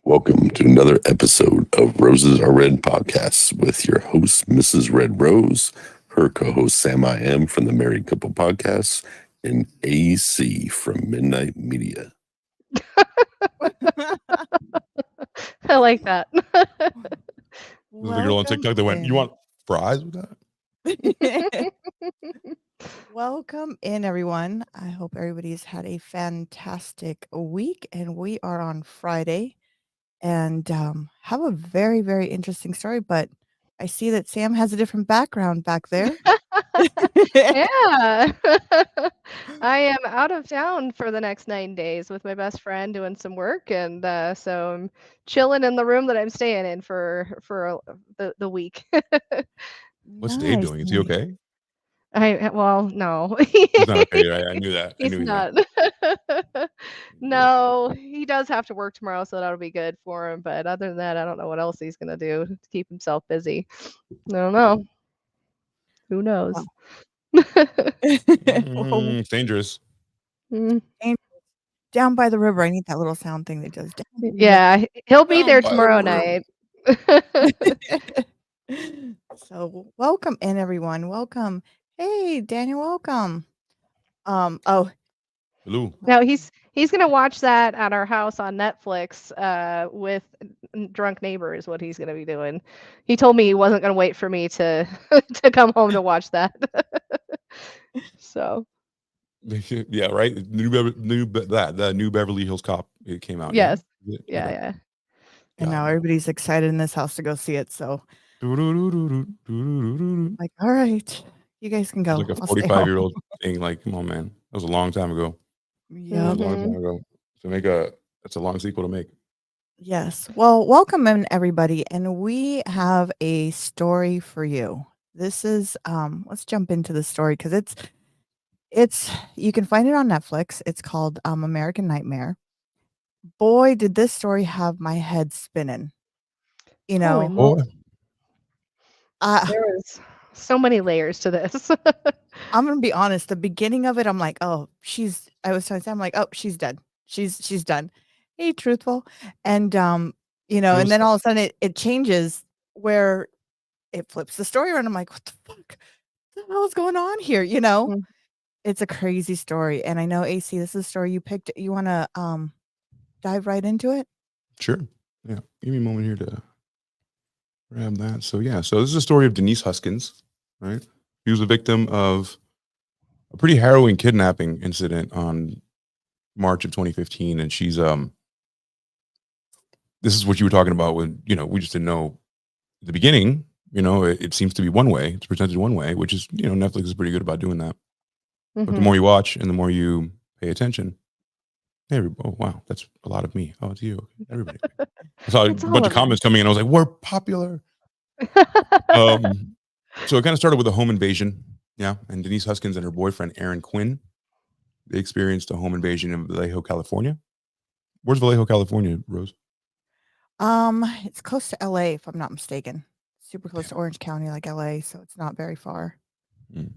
Welcome to another episode of Roses Are Red podcast with your host, Mrs. Red Rose, her co host, Sam I Am from the Married Couple Podcast, and AC from Midnight Media. I like that. There's a girl on TikTok that went, "You want fries with that?" Welcome in, everyone. I hope everybody's had a fantastic week, and we are on Friday and have a very, very interesting story. But I see that Sam has a different background back there. Yeah. I am out of town for the next 9 days with my best friend doing some work, and so I'm chilling in the room that I'm staying in for the week. What's Dave doing? Is he nice. okay? No. He's not okay. Right? I knew that. I He's knew he not. was. No, he does have to work tomorrow, so that'll be good for him. But other than that, I don't know what else he's gonna do to keep himself busy. I don't know. Who knows? Well. It's dangerous. Mm. Down by the river. I need that little sound thing that does. Yeah, he'll be there Down by the tomorrow river. night. So welcome in, everyone. Welcome. Hey, Daniel, welcome. Oh, Hello. No, he's gonna watch that at our house on Netflix with drunk neighbors. What he's gonna be doing. He told me he wasn't gonna wait for me to to come home to watch that. So Yeah, right. The new Beverly Hills Cop. It came out. yes, Yeah. yeah. and now everybody's excited in this house to go see it. So, It's like, all right, you guys can go. like a I'll stay home. 45-year-old thing. Like, come on, man. That was a long time ago. Yep. A long time ago. That's a long sequel to make. Yes. Well, welcome in, everybody, and we have a story for you. This is let's jump into the story because it's you can find it on Netflix. It's called American Nightmare. Boy, did this story have my head spinning. You know, Holy there was so many layers to this. I'm gonna be honest. The beginning of it, I'm like, oh, I was telling Sam, I'm like, oh, she's dead. She's done. Hey, truthful, and and then all of a sudden it changes where it flips the story around. I'm like, what the fuck? What the hell is going on here? Mm. It's a crazy story, and I know AC, this is a story you picked. You want to dive right into it? Sure. Yeah. Give me a moment here to grab that. So this is a story of Denise Huskins, right? She was a victim of a pretty harrowing kidnapping incident on March of 2015. And she's this is what you were talking about when, we just didn't know at the beginning, it seems to be one way. It's presented one way, which is, Netflix is pretty good about doing that. But the more you watch and the more you pay attention, oh wow, that's a lot of me. Oh, it's you. Everybody. I saw a bunch of comments coming in. I was like, we're popular. So it kind of started with a home invasion. Yeah. And Denise Huskins and her boyfriend, Aaron Quinn, they experienced a home invasion in Vallejo, California. Where's Vallejo, California, Rose? It's close to LA, if I'm not mistaken. Super close to Orange County, like LA, so it's not very far. An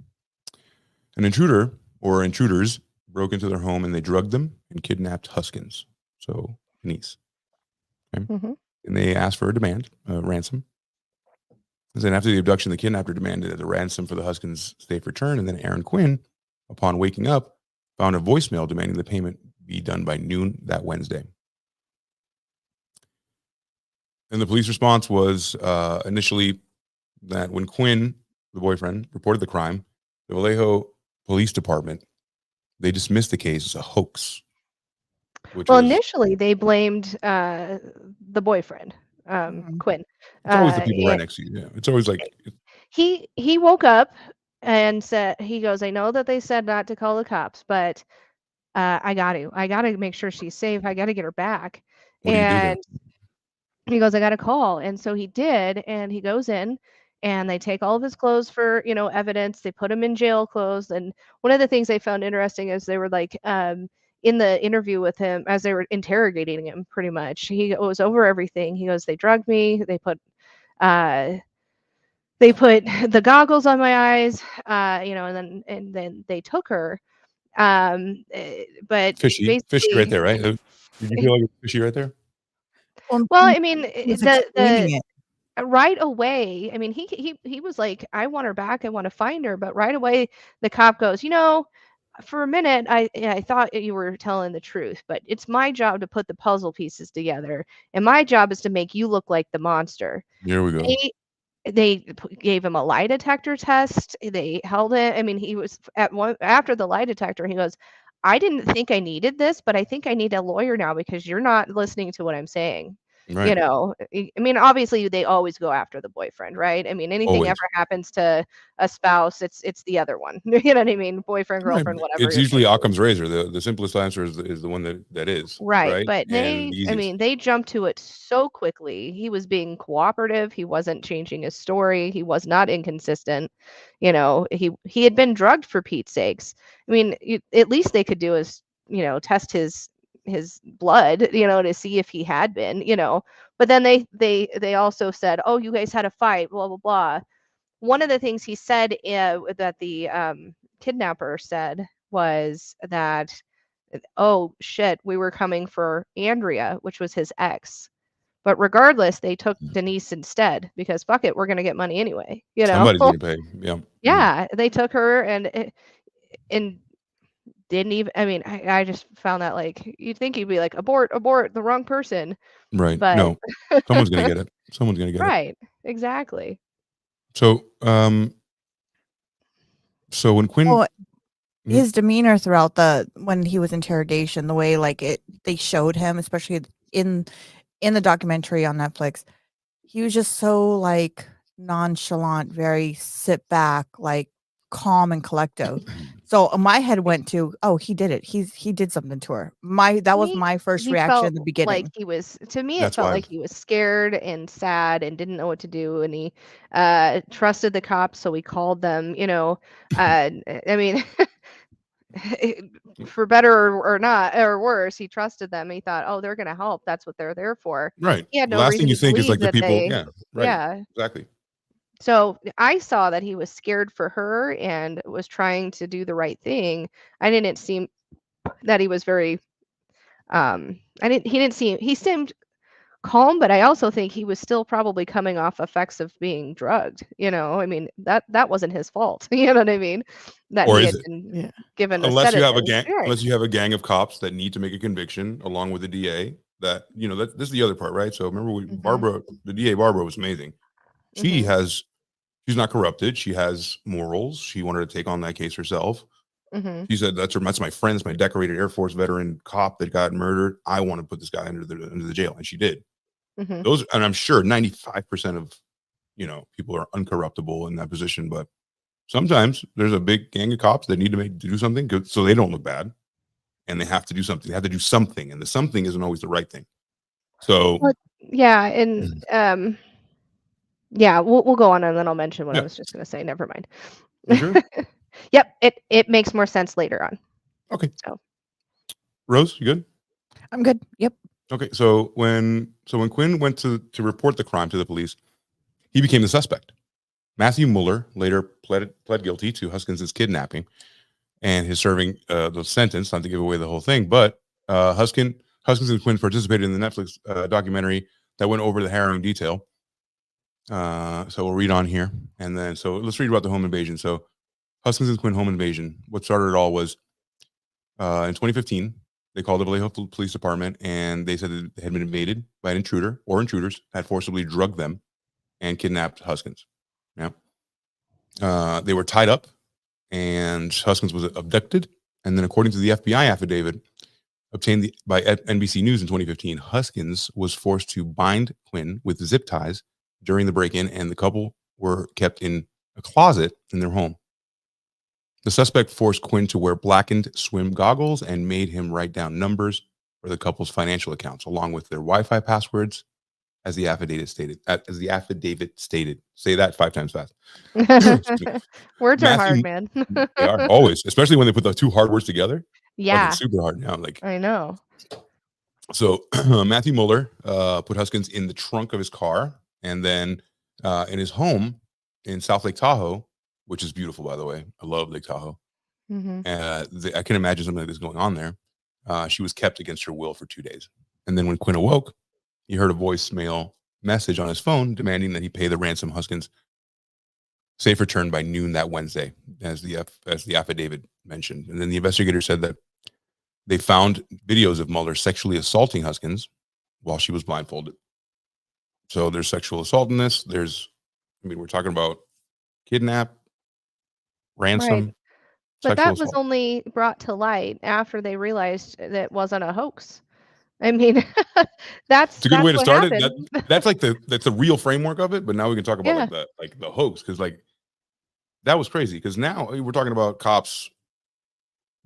intruder or intruders broke into their home and they drugged them and kidnapped Huskins. So Denise. Okay? And they asked for a ransom. And then after the abduction, the kidnapper demanded a ransom for the Huskins' safe return. And then Aaron Quinn, upon waking up, found a voicemail demanding the payment be done by noon that Wednesday. And the police response was initially that when Quinn, the boyfriend, reported the crime, the Vallejo Police Department, they dismissed the case as a hoax. Initially they blamed the boyfriend, Quinn. It's always the people right next to you. Yeah, it's always like he woke up and said, he goes, I know that they said not to call the cops, but I got to make sure she's safe. I got to get her back. What do you do then? He goes, I got a call. And so he did. And he goes in and they take all of his clothes for, evidence. They put him in jail clothes. And one of the things they found interesting is they were like, in the interview with him, as they were interrogating him, pretty much, he was over everything. He goes, they drugged me. They put the goggles on my eyes, and then they took her. But fishy right there, right? Did you feel like it's fishy right there? Well, Well, I mean, he was explaining it. right away, I mean, he was like, "I want her back. I want to find her." But right away, the cop goes, for a minute, I thought you were telling the truth, but it's my job to put the puzzle pieces together, and my job is to make you look like the monster." Here we go. They gave him a lie detector test. They held it. I mean, he was after the lie detector. He goes, "I didn't think I needed this, but I think I need a lawyer now because you're not listening to what I'm saying." Right. I mean, obviously they always go after the boyfriend, right? I mean, anything Always. ever happens to a spouse, it's the other one. You know what I mean? Boyfriend, Right. girlfriend, whatever It's your usually case is. Occam's razor. The simplest answer is the one that is Right, right but and the I easiest. mean, they jumped to it so quickly. He was being cooperative. He wasn't changing his story. He was not inconsistent. He had been drugged for Pete's sakes. I mean, at least they could do is, test his blood, to see if he had been. But then they also said, "Oh, you guys had a fight, blah blah blah." One of the things he said that the kidnapper said was that, "Oh shit, we were coming for Andrea," which was his ex. But regardless, they took Denise instead because fuck it, we're gonna get money anyway. Somebody's gonna pay. Yeah. Yeah, they took her and didn't even. I mean, I just found that like you'd think he'd be like abort, abort, the wrong person, Right. but No. Someone's gonna get it. Someone's gonna get it. right, exactly. So so when Quinn Well, Mhm. his demeanor throughout when he was interrogation, the way like they showed him, especially in the documentary on Netflix, he was just so like nonchalant, very sit back, like calm and collective. So my head went to, oh, he did it. He did something to her. That To was me, my first he reaction in felt the like beginning. he was to me, it That's felt why like he was scared and sad and didn't know what to do, and he, trusted the cops, so he called them. I mean, for better or not or worse, he trusted them. He thought, "Oh, they're gonna help. That's what they're there for." right. He had The no last thing reason you to think is believe like the that people, they yeah, right. Yeah. Exactly. So, I saw that he was scared for her and was trying to do the right thing. I didn't seem that he was very, he seemed calm, but I also think he was still probably coming off effects of being drugged. I mean, that wasn't his fault, you know what I mean? That Or he is had it? been Yeah. given a Unless you have a sedative. gang, Right. unless you have a gang of cops that need to make a conviction along with the DA. That this is the other part, right? So remember, Mhm. the DA Barbara was amazing. She Mhm. has, she's not corrupted. She has morals. She wanted to take on that case herself. Mhm. She said, That's my friend, that's my decorated Air Force veteran cop that got murdered. I want to put this guy under the jail," and she did. Mhm. Those, and I'm sure 95% of people are uncorruptible in that position, but sometimes there's a big gang of cops that need to do something good so they don't look bad, and they have to do something. They have to do something, and the something isn't always the right thing. So, Well, yeah, and yeah, we'll go on and then I'll mention what I yeah, was just gonna say. Never mind. you sure? Yep, it makes more sense later on. Okay, So Rose, you good? I'm good. Yep. Okay, so when Quinn went to report the crime to the police, he became the suspect. Matthew Mueller later pled guilty to Huskins's kidnapping and his serving the sentence. Not to give away the whole thing, but Huskins and Quinn participated in the Netflix documentary that went over the harrowing detail. So we'll read on here, and then so let's read about the home invasion. So Huskins and Quinn home invasion. What started it all was in 2015. They called the Vallejo Police Department, and they said that they had been invaded by an intruder or intruders had forcibly drugged them and kidnapped Huskins. Yeah, they were tied up, and Huskins was abducted. And then, according to the FBI affidavit obtained by NBC News in 2015, Huskins was forced to bind Quinn with zip ties during the break-in, and the couple were kept in a closet in their home. The suspect forced Quinn to wear blackened swim goggles and made him write down numbers for the couple's financial accounts, along with their Wi-Fi passwords, as the affidavit stated. Say that 5 times fast. Words are hard, Matthew, man. they are always, especially when they put the two hard words together. Fucking Yeah, super hard now. Like, I know. so Matthew Mueller put Huskins in the trunk of his car, and then in his home in South Lake Tahoe, which is beautiful, by the way. I love Lake Tahoe. Mhm. I can imagine something like this going on there. She was kept against her will for 2 days. And then when Quinn awoke, he heard a voicemail message on his phone demanding that he pay the ransom Huskins safe return by noon that Wednesday, as the affidavit mentioned. And then the investigator said that they found videos of Mueller sexually assaulting Huskins while she was blindfolded. So there's sexual assault in this. We're talking about kidnap, ransom, Right. But sexual that was assault. only brought to light after they realized that it wasn't a hoax. I mean, that's It's a good way to what start it. happened. That's the real framework of it. But now we can talk about Yeah. the hoax, because that was crazy. Because now we're talking about cops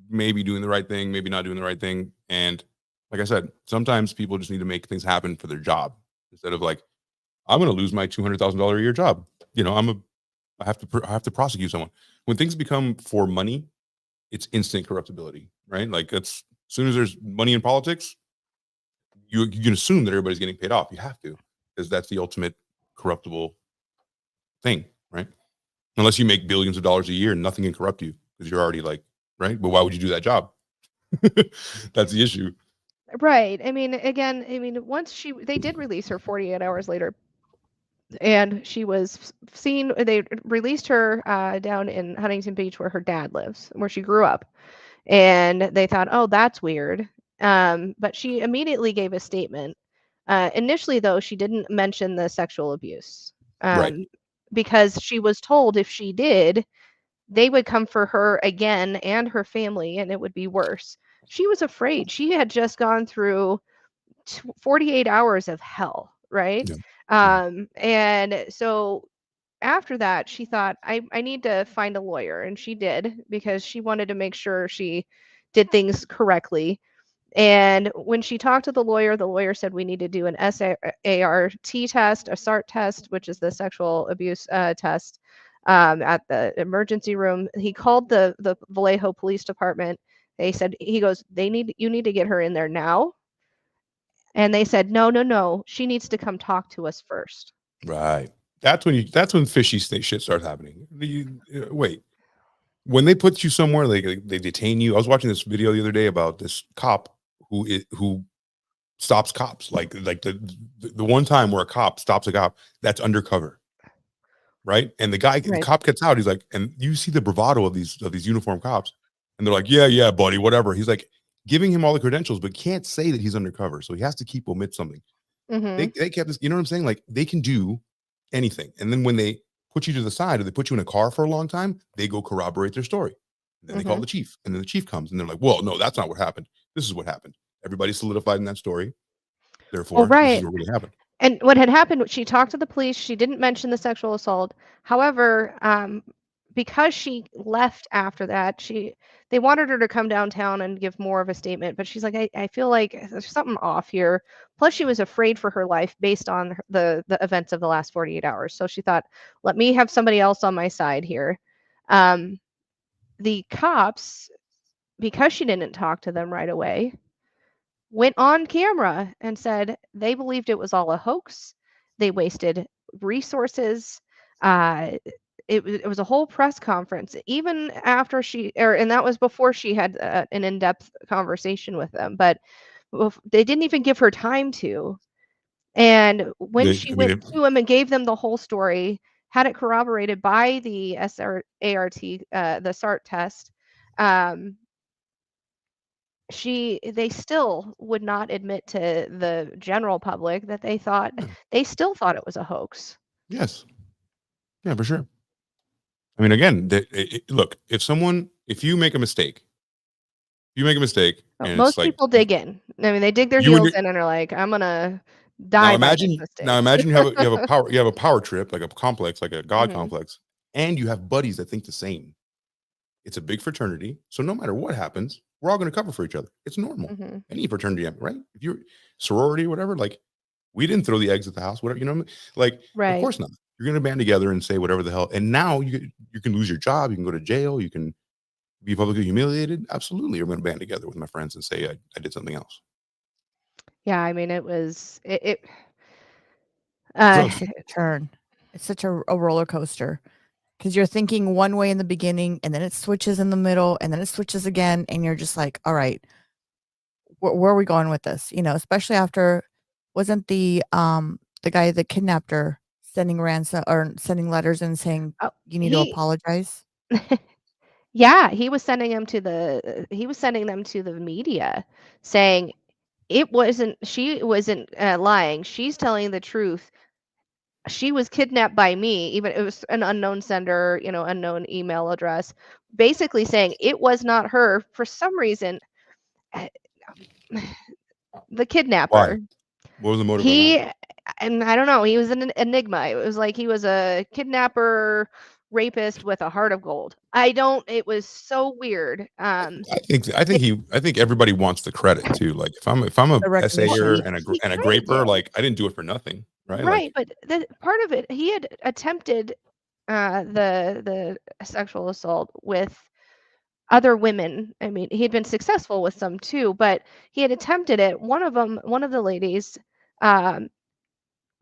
maybe doing the right thing, maybe not doing the right thing. And like I said, sometimes people just need to make things happen for their job instead of like, I'm going to lose my $200,000 a year job. I have to prosecute someone. When things become for money, it's instant corruptibility, right? Like as soon as there's money in politics, you can assume that everybody's getting paid off. You have to, because that's the ultimate corruptible thing, right? Unless you make billions of dollars a year and nothing can corrupt you because you're already like, right? But why would you do that job? That's the issue. Right. I mean, again, once they did release her 48 hours later, and she was seen. They released her down in Huntington Beach, where her dad lives, where she grew up, and they thought, oh, that's weird. But she immediately gave a statement. Initially, though, she didn't mention the sexual abuse, Right. because she was told if she did, they would come for her again and her family, and it would be worse. She was afraid. She had just gone through 48 hours of hell, right? Yeah. And so after that, she thought, I need to find a lawyer. And she did, because she wanted to make sure she did things correctly. And when she talked to the lawyer said we need to do an SART test, a SART test, which is the sexual abuse test, at the emergency room. He called the Vallejo Police Department. He goes, you need to get her in there now. And they said, no, she needs to come talk to us first. Right. That's when fishy shit starts happening. Wait, when they put you somewhere, they detain you. I was watching this video the other day about this cop who stops cops. Like the one time where a cop stops a cop that's undercover, right? And the Right. cop gets out. He's like, and you see the bravado of these uniformed cops, and they're like, yeah, buddy, whatever. He's like giving him all the credentials, but can't say that he's undercover, so he has to omit something. Mm-hmm. They kept this, you know what I'm saying? Like they can do anything. And then when they put you to the side or they put you in a car for a long time, they go corroborate their story. And then they call the chief, and then the chief comes and they're like, well, no, that's not what happened. This is what happened. Everybody's solidified in that story. Therefore, Well, this is right. what really happened. And what had happened, she talked to the police. She didn't mention the sexual assault. However, because she left after that, they wanted her to come downtown and give more of a statement. But she's like, I feel like there's something off here. Plus, she was afraid for her life based on the events of the last 48 hours. So she thought, let me have somebody else on my side here. The cops, because she didn't talk to them right away, went on camera and said they believed it was all a hoax. They wasted resources. It was a whole press conference, even after and that was before she had an in-depth conversation with them. But they didn't even give her time to. And when she went to them and gave them the whole story, had it corroborated by the SART, the SART test, they still would not admit to the general public that they still thought it was a hoax. Yes. Yeah, for sure. I mean, again, look, if you make a mistake, and Most people dig in. I mean, they dig their heels in and are like, I'm gonna die by this mistake. Now imagine you have a power trip, like a complex, like a God Mm-hmm. complex, and you have buddies that think the same. It's a big fraternity, so no matter what happens, we're all going to cover for each other. It's normal. Mm-hmm. Any fraternity, right? If you're sorority, whatever, like we didn't throw the eggs at the house, whatever, you know, like Right. Of course not. You're going to band together and say whatever the hell, and now you can lose your job, you can go to jail, you can be publicly humiliated. Absolutely, you're going to band together with my friends and say I did something else. Yeah, I mean, it was such a turn. It's such a roller coaster, because you're thinking one way in the beginning, and then it switches in the middle, and then it switches again, and you're just like, all right, where are we going with this? You know, especially after wasn't the guy that kidnapped her sending ransom or sending letters and saying Oh, you need to he apologize? yeah, he was sending them to the media saying she wasn't lying. She's telling the truth. She was kidnapped by me, even it was an unknown sender, unknown email address, basically saying it was not her for some reason. uh, The Why? kidnapper, What was the motive behind he it? and I don't know, he was an enigma. It was like he was a kidnapper, rapist with a heart of gold. It was so weird. I think everybody wants the credit too. Like if I'm a The Well, essayer recognition. he and a kind of graper, did. like I didn't do it for nothing, right? Right, Like but the part of it, he had attempted the sexual assault with other women. I mean, he had been successful with some too, but he had attempted it. One of the ladies um,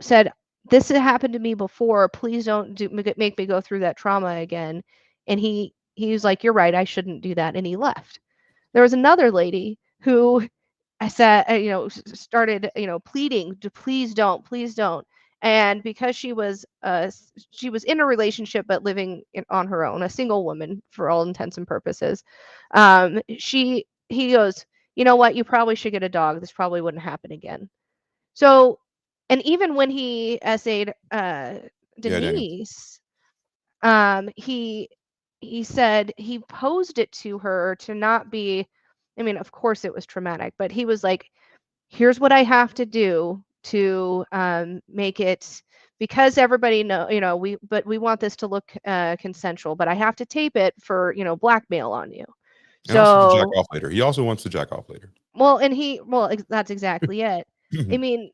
said, "This had happened to me before. Please don't make me go through that trauma again." And he was like, "You're right. I shouldn't do that." And he left. There was another lady who I said, started, pleading to please don't. And because she was in a relationship but living on her own, a single woman for all intents and purposes. He goes, you know what? You probably should get a dog. This probably wouldn't happen again. So, and even when he essayed yeah, Daniel. Denise, he said he posed it to her to not be. I mean, of course it was traumatic, but he was like, here's what I have to do to make it, because everybody know, we want this to look consensual, but I have to tape it for, blackmail on you. And also to jack So, off later. He also wants to jack off later. well, that's exactly it. I mean,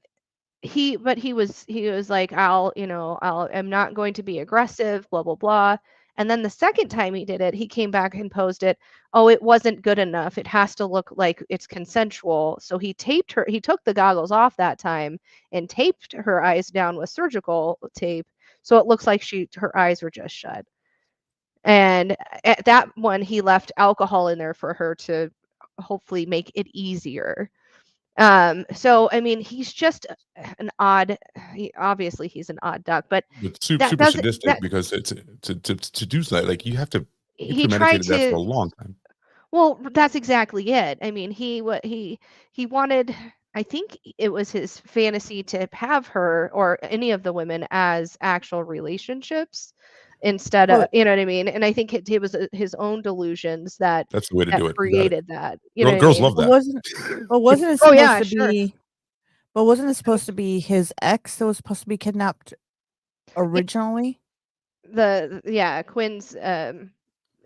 he was like, I'm not going to be aggressive, blah blah blah. And then the second time he did it, he came back and posed it, oh, it wasn't good enough, it has to look like it's consensual. So he took the goggles off that time and taped her eyes down with surgical tape, so it looks like her eyes were just shut. And at that one, he left alcohol in there for her to hopefully make it easier. So I mean, he's just obviously he's an odd duck, but But that super doesn't sadistic that because to do that, like you he tried premeditated that for to. a long time. Well, that's exactly it. I mean, he wanted. I think it was his fantasy to have her or any of the women as actual relationships instead of, But you know what I mean. And I think it was his own delusions that That's the way to do it. You got it. created that. You know what I Girls mean? love but that. wasn't it Oh supposed yeah, to sure. be but wasn't it supposed to be his ex that was supposed to be kidnapped originally? Quinn's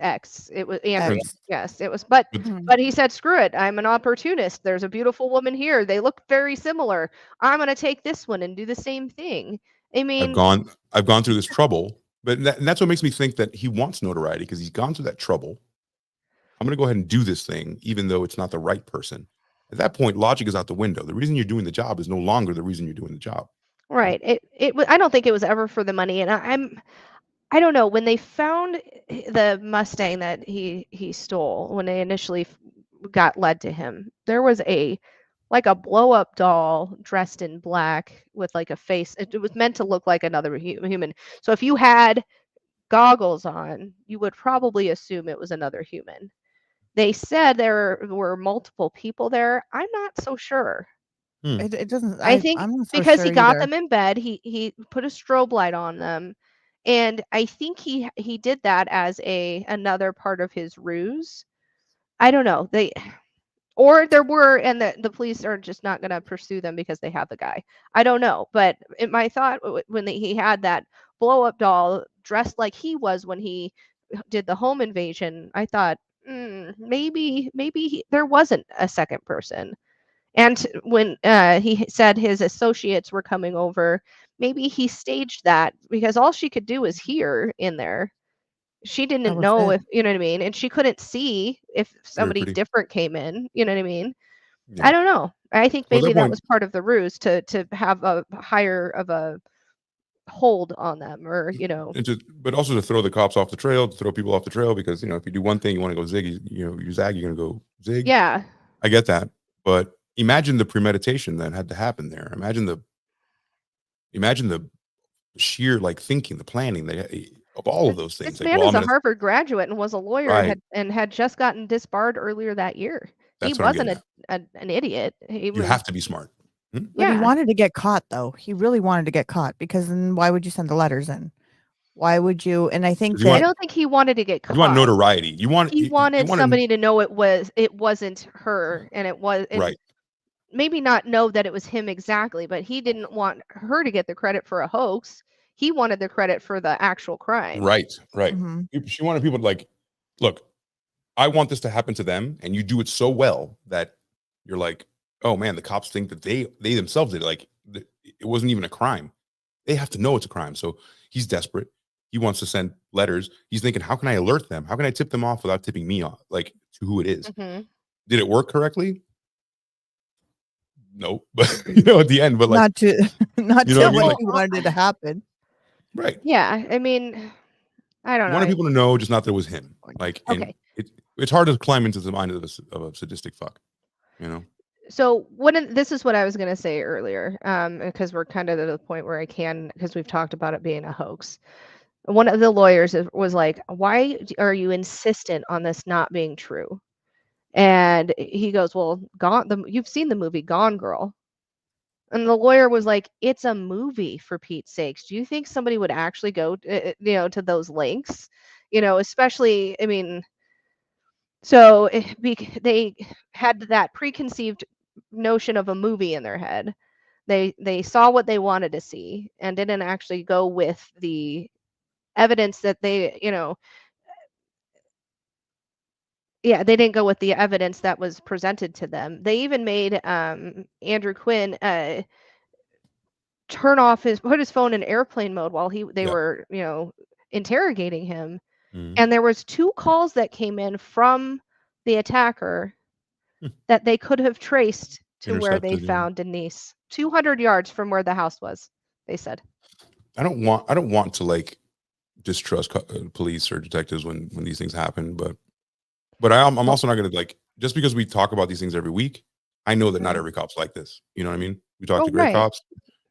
ex. It was Andrea. Ex. Yes, it was. But Hmm. But he said, "Screw it. I'm an opportunist. There's a beautiful woman here. They look very similar. I'm going to take this one and do the same thing." I mean, I've gone through this trouble, but and that's what makes me think that he wants notoriety because he's gone through that trouble. I'm going to go ahead and do this thing, even though it's not the right person. At that point, logic is out the window. The reason you're doing the job is no longer the reason you're doing the job. right. I don't think it was ever for the money, and I don't know, when they found the Mustang that he stole, when they initially got led to him, there was like a blow up doll dressed in black with like a face. It was meant to look like another human. So if you had goggles on, you would probably assume it was another human. They said there were multiple people there. I'm not so sure. Hmm. It doesn't. I think I'm not so because he sure got either. them in bed, he put a strobe light on them, and I think he did that as another part of his ruse. I don't know. Or there were, and the police are just not going to pursue them because they have the guy. I don't know, but my thought when he had that blow up doll dressed like he was when he did the home invasion, I thought, maybe there wasn't a second person. And when he said his associates were coming over, maybe he staged that because all she could do was hear in there. She That didn't was know it. if, you know what I mean? And she couldn't see if Very somebody pretty. different came in, you know what I mean? Yeah. I don't know. I think Well, at maybe that that point, was part of the ruse to have a higher of a hold on them, or, but also to throw the cops off the trail, to throw people off the trail, because if you do one thing, you want to go zig, you zag, you're gonna go zig. yeah. I get that, but imagine the premeditation that had to happen there. Imagine the sheer like thinking, the planning of all of those things. This Like, man well, is I'm a gonna Harvard graduate and was a lawyer right. and had just gotten disbarred earlier that year. He That's what I'm wasn't getting at. an idiot. He You was, have to be smart. Hmm? But he yeah. wanted to get caught, though. He really wanted to get caught because then why would you send the letters in? Why would you? And I think 'Cause you I that don't think he wanted to get You want caught. notoriety. You want He you wanted want to somebody to know it wasn't her, and it was, and right. maybe not know that it was him exactly, but he didn't want her to get the credit for a hoax. He wanted the credit for the actual crime. Right. Right. Mhm. She wanted people to like, look, I want this to happen to them, and you do it so well that you're like, oh man, the cops think that they themselves did it. Like it wasn't even a crime. They have to know it's a crime. So he's desperate. He wants to send letters. He's thinking, how can I alert them? How can I tip them off without tipping me off, like to who it is? Mhm. Did it work correctly? No, but at the end, but like, not to not you know to what I mean? what Like, he wanted it to happen. right. Yeah, I mean, I don't You know. wanted people to know, just not that it was him. Like, and Okay. it's hard to climb into the mind of a sadistic fuck, you know? So this is what I was gonna say earlier, because we're kind of at the point where I can, because we've talked about it being a hoax. One of the lawyers was like, "Why are you insistent on this not being true?" And he goes, "Well, you've seen the movie Gone Girl." And the lawyer was like, "It's a movie, for Pete's sakes. Do you think somebody would actually go, to those lengths? Especially, I mean, so they had that preconceived notion of a movie in their head. They saw what they wanted to see and didn't actually go with the evidence that they didn't go with the evidence that was presented to them. They even made Andrew Quinn put his phone in airplane mode while they Yeah. were, interrogating him. Mhm. And there was 2 calls that came in from the attacker Hmm. that they could have traced to where they Intercepted. Yeah. found Denise, 200 yards from where the house was, they said. I don't want to like distrust police or detectives when these things happen, but I'm Well, also not going to like, just because we talk about these things every week, I know that not mhm. every cop's like this. You know what I mean? We talk Oh, to great right. cops,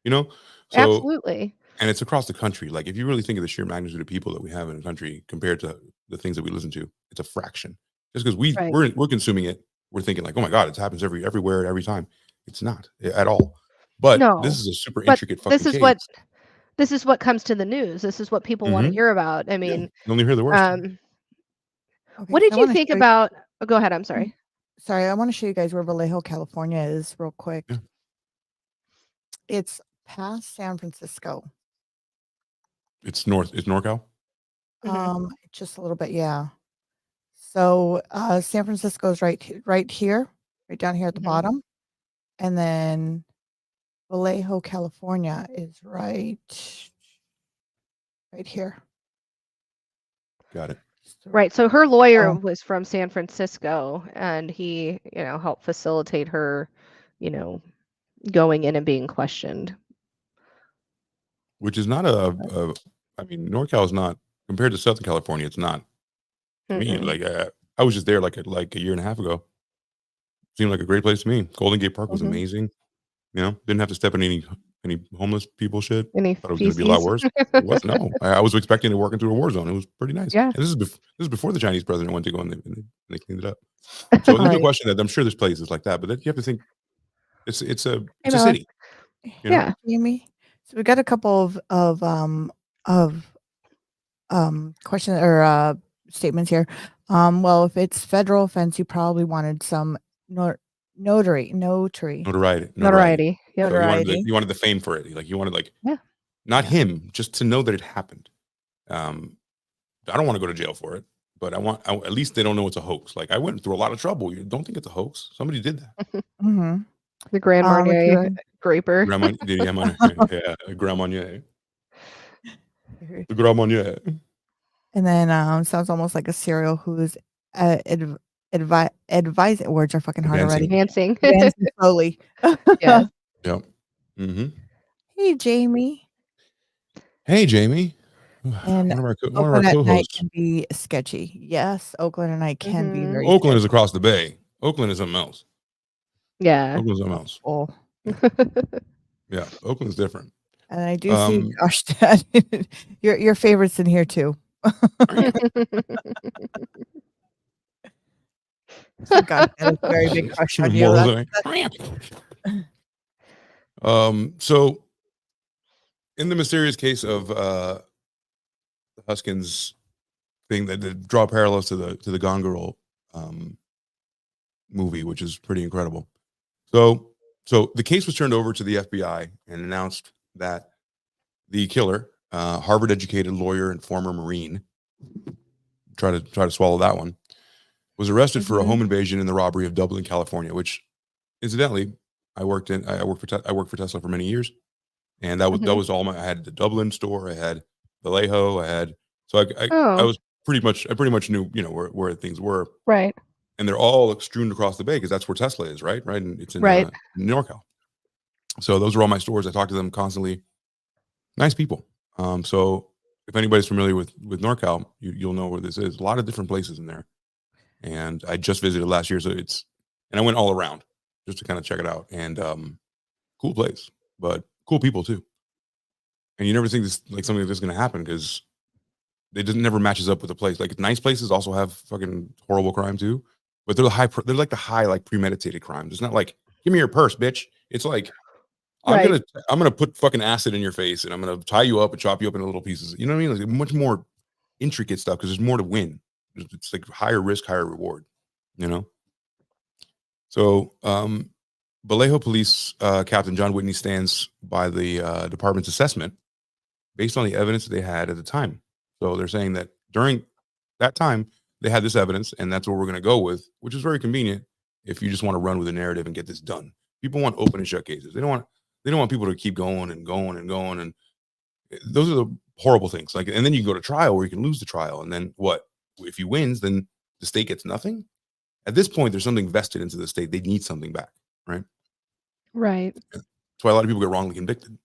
you know? So, Absolutely. and it's across the country. Like, if you really think of the sheer magnitude of people that we have in the country compared to the things that we listen to, it's a fraction. Just because Right. we're consuming it, we're thinking like, oh my god, it happens everywhere every time. It's not at all. But this No. is a super But intricate this fucking is what case. this is what comes to the news. This is what people wanna Hmm. hear about. I Yeah, mean, you only hear the worst. Okay, what so did I you want to think show about oh, go ahead, I'm you. sorry. Sorry, I want to show you guys where Vallejo, California is real quick. Yeah. It's past San Francisco. It's north. It's NorCal. Mhm. Just a little bit, yeah. So San Francisco is right here, right down here at the Mhm. bottom. And then Vallejo, California is right here. Got it. Right, so her lawyer Oh, was from San Francisco, and he, helped facilitate her, you know, going in and being questioned. Which is not I mean, NorCal is not, compared to Southern California. It's not to me. Mm-mm. Like, I was just there like a year and a half ago. Seemed like a great place to me. Golden Gate Park was Mhm. amazing. Didn't have to step in any homeless people shit. Any Thought it was going to be a lot feces? worse. It was no. I was expecting to work into a war zone. It was pretty nice. Yeah. And this is before the Chinese president went to go and they cleaned it up. So there's no right. question that I'm sure there's places like that, but you have to think it's You a know, city. You know, yeah. Jamie. So we got a couple of question or statements here. Well, if it's federal offense, you probably wanted some notary. notoriety. Notoriety. Yep. So Notoriety. you wanted the fame for it. Like you wanted like Yeah. not him, just to know that it happened. Um, I don't want to go to jail for it, but at least they don't know it's a hoax. Like I went through a lot of trouble. You don't think it's a hoax? Somebody did that. Mm-hmm. The Grand If you Marnier were, Graper. Grandma, yeah, Grand Marnier, the Grand Marnier. and then sounds almost like a serial who's advising. Words are fucking hard already. Advancing. Advancing. Advancing slowly. Yes. Yep. Mm-hmm. Hey, Jamie. Hey, Jamie. And One of our Oakland at night co-hosts. can be sketchy. Yes, Oakland at night can be Mhm. very Oakland is sketchy. across the bay. Oakland is something else. Yeah. Oakland's something else. Oh, Yeah, Oakland's different. and I do see Um, Josh Dad. Your favorites in here too. So God had a very big crush on you. More That's so in the mysterious case of the Huskins thing that draw parallels to the Gone Girl movie, which is pretty incredible. So the case was turned over to the FBI and announced that the killer, Harvard-educated lawyer and former Marine, try to swallow that one, was arrested for a home invasion and the robbery of Dublin, California. Which, incidentally, I worked for Tesla for many years, and that was all I had the Dublin store, I had Vallejo, I had I was pretty much knew where things were, right. and they're all strewn across the bay because that's where Tesla is, right, and it's in Right. NorCal. So those are all my stores. I talk to them constantly. Nice people. So if anybody's familiar with NorCal, you'll know where this is. A lot of different places in there. And I just visited last year, and I went all around just to kind of check it out. And cool place, but cool people too. And you never think this like something like this is going to happen because it never matches up with the place. Like nice places also have fucking horrible crime too, but they're like the high like premeditated crimes. It's not like give me your purse, bitch. It's like Right. I'm gonna put fucking acid in your face and I'm gonna tie you up and chop you up into little pieces. You know what I mean? Like much more intricate stuff because there's more to win. It's like higher risk, higher reward. You know. So Vallejo Police Captain John Whitney stands by the department's assessment based on the evidence that they had at the time. So they're saying that during that time they had this evidence, and that's what we're going to go with, which is very convenient if you just want to run with a narrative and get this done. People want open and shut cases. They don't want people to keep going and going and going, and those are the horrible things. Like, and then you can go to trial where you can lose the trial, and then what? If he wins, then the state gets nothing. At this point, there's something vested into the state. They need something back, right? Right. That's why a lot of people get wrongly convicted.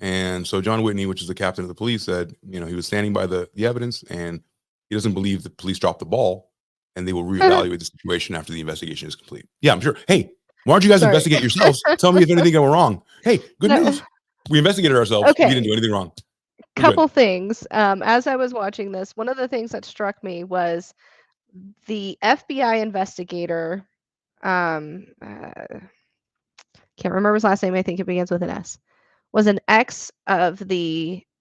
And so John Whitney, which is the captain of the police, said, he was standing by the evidence, and he doesn't believe the police dropped the ball, and they will reevaluate the situation after the investigation is complete. Yeah, I'm sure. Hey, why don't you guys investigate yourselves? Tell me if anything went wrong. Hey, good news. We investigated ourselves. Okay. We didn't do anything wrong. Couple things. As I was watching this, one of the things that struck me was the FBI investigator. Can't remember his last name. I think it begins with an S. Was an ex of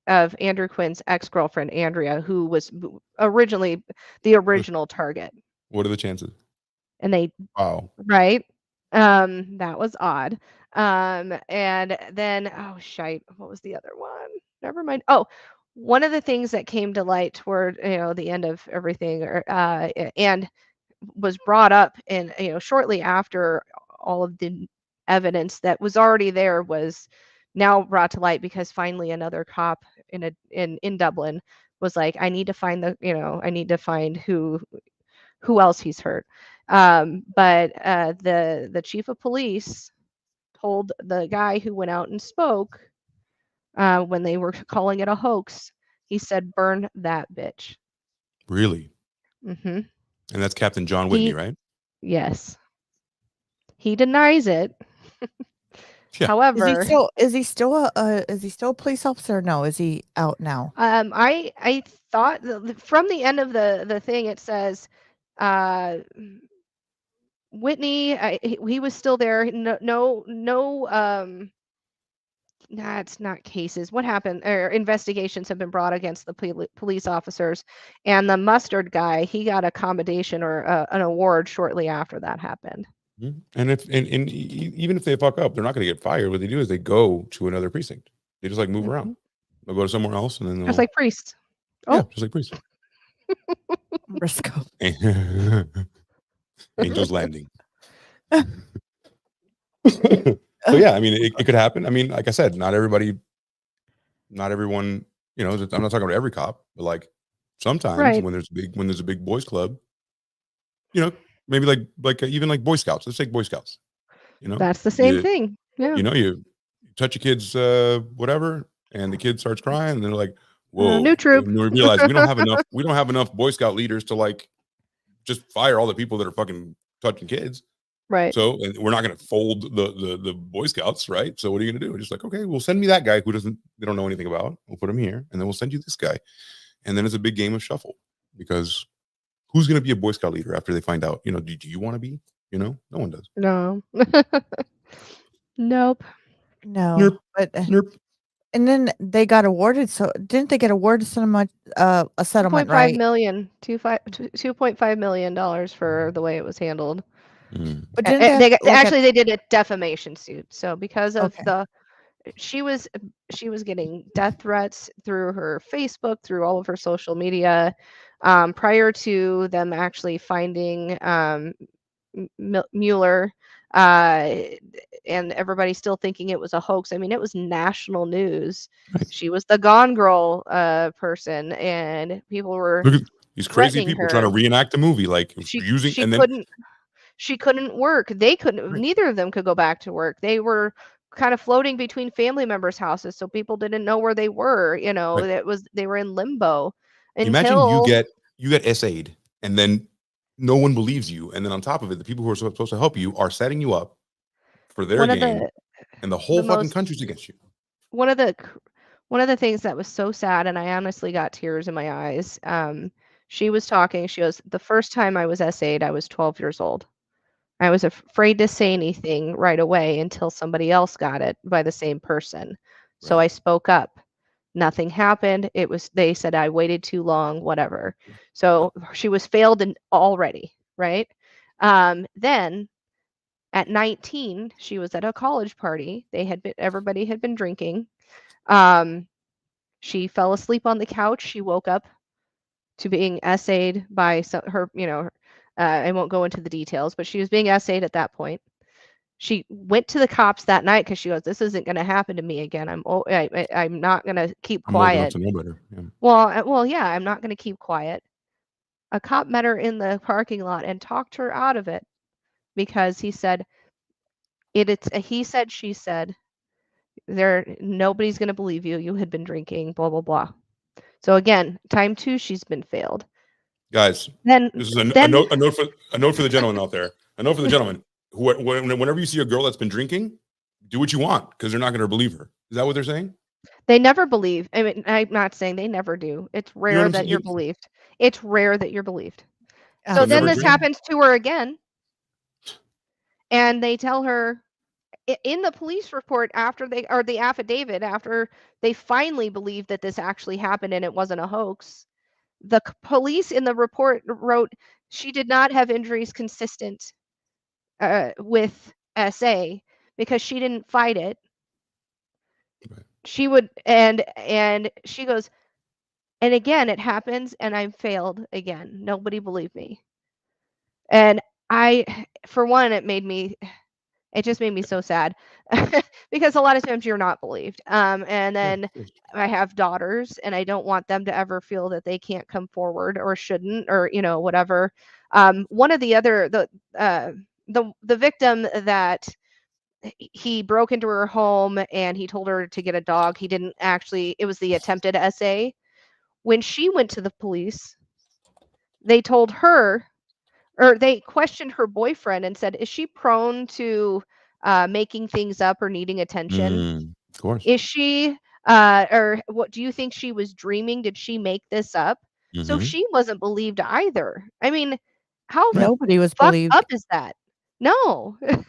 Andrew Quinn's ex-girlfriend Andrea, who was originally the original target. What are the chances? And they right. That was odd. And then what was the other one? Never mind. Oh, one of the things that came to light toward the end of everything, and was brought up in shortly after all of the evidence that was already there was now brought to light because finally another cop in Dublin was like, I need to find who else he's hurt. But the chief of police told the guy who went out and spoke when they were calling it a hoax, he said, burn that bitch. Really? Mm-hmm. And that's Captain John Whitney, right? Yes. He denies it. Yeah. However, is he still a police officer? No, is he out now? I thought from the end of the thing it says Whitney, he was still there. It's not cases. What happened? Or investigations have been brought against the police officers, and the mustard guy, he got a commendation or an award shortly after that happened. And even if they fuck up, they're not going to get fired. What they do is they go to another precinct. They just like move around. They'll go to somewhere else, and then just like priests. Yeah, just like priests. Briscoe. Angel's Landing. So yeah, I mean, it could happen. I mean, like I said, not everyone. I'm not talking about every cop, but like sometimes when there's a big boys club, maybe like even like Boy Scouts. Let's take Boy Scouts. That's the same thing. Yeah. You touch a kid's whatever, and the kid starts crying, and they're like, "Whoa!" New troop. And we realize we don't have enough. We don't have enough Boy Scout leaders to like just fire all the people that are fucking touching kids. Right. So we're not going to fold the Boy Scouts, right? So what are you going to do? Just like, okay, we'll send me that guy who they don't know anything about. We'll put him here, and then we'll send you this guy. And then it's a big game of shuffle, because who's going to be a Boy Scout leader after they find out? Do you want to be? No one does. No. Nope. No, Nerp. but Nerp. and then they got awarded. So didn't they get awarded so much a settlement, 2.5 right? million, $2.5 million for the way it was handled. But didn't they have to look at- Actually, they did a defamation suit. So because of Okay. she was getting death threats through her Facebook, through all of her social media, prior to them actually finding Mueller, and everybody still thinking it was a hoax. I mean, it was national news. Right. She was the Gone Girl person, and people were Look at these crazy threatening people her. trying to reenact the movie, like She couldn't work. They couldn't. Right. Neither of them could go back to work. They were kind of floating between family members' houses, so people didn't know where they were. Right. They were in limbo Imagine until you get essayed, and then no one believes you, and then on top of it, the people who are supposed to help you are setting you up for their one of game, the and the whole the fucking most country's against you. one of the things that was so sad, and I honestly got tears in my eyes. She was talking. She goes, "The first time I was essayed, I was 12 years old. I was afraid to say anything right away until somebody else got it by the same person. So Right. I spoke up. Nothing happened. They said I waited too long, whatever." So she was failed already, right? Then at 19, she was at a college party. Everybody had been drinking. She fell asleep on the couch. She woke up to being essayed by her, I won't go into the details, but she was being essayed at that point. She went to the cops that night because she goes, "This isn't going to happen to me again. I'm not going to keep I'm old enough quiet." to know better. Yeah. Well, yeah, I'm not going to keep quiet. A cop met her in the parking lot and talked her out of it because he said, it's a he said, she said. Nobody's going to believe you. You had been drinking, blah, blah, blah. So again, time 2, she's been failed. Guys, Then this is a note for the gentleman out there. A note for the gentleman. Whenever you see a girl that's been drinking, do what you want, because they're not going to believe her. Is that what they're saying? They never believe. I mean, I'm not saying they never do. It's rare that you're believed. It's rare that you're believed. So then this happens to her again. And they tell her in the police report the affidavit, after they finally believed that this actually happened and it wasn't a hoax, the police in the report wrote she did not have injuries consistent with SA because she didn't fight it. Right. She would, and she goes, and again, it happens and I failed again. Nobody believed me. And for one, it just made me so sad because a lot of times you're not believed. And then I have daughters and I don't want them to ever feel that they can't come forward or shouldn't, or, whatever. One of the other, the victim that he broke into her home and he told her to get a dog. He didn't actually, it was the attempted SA. When she went to the police, they told her, or they questioned her boyfriend and said, "Is she prone to making things up or needing attention? Of course. Is she, or what do you think she was dreaming? Did she make this up?" So she wasn't believed either. I mean, how nobody was fucked believed. up is that? No. They're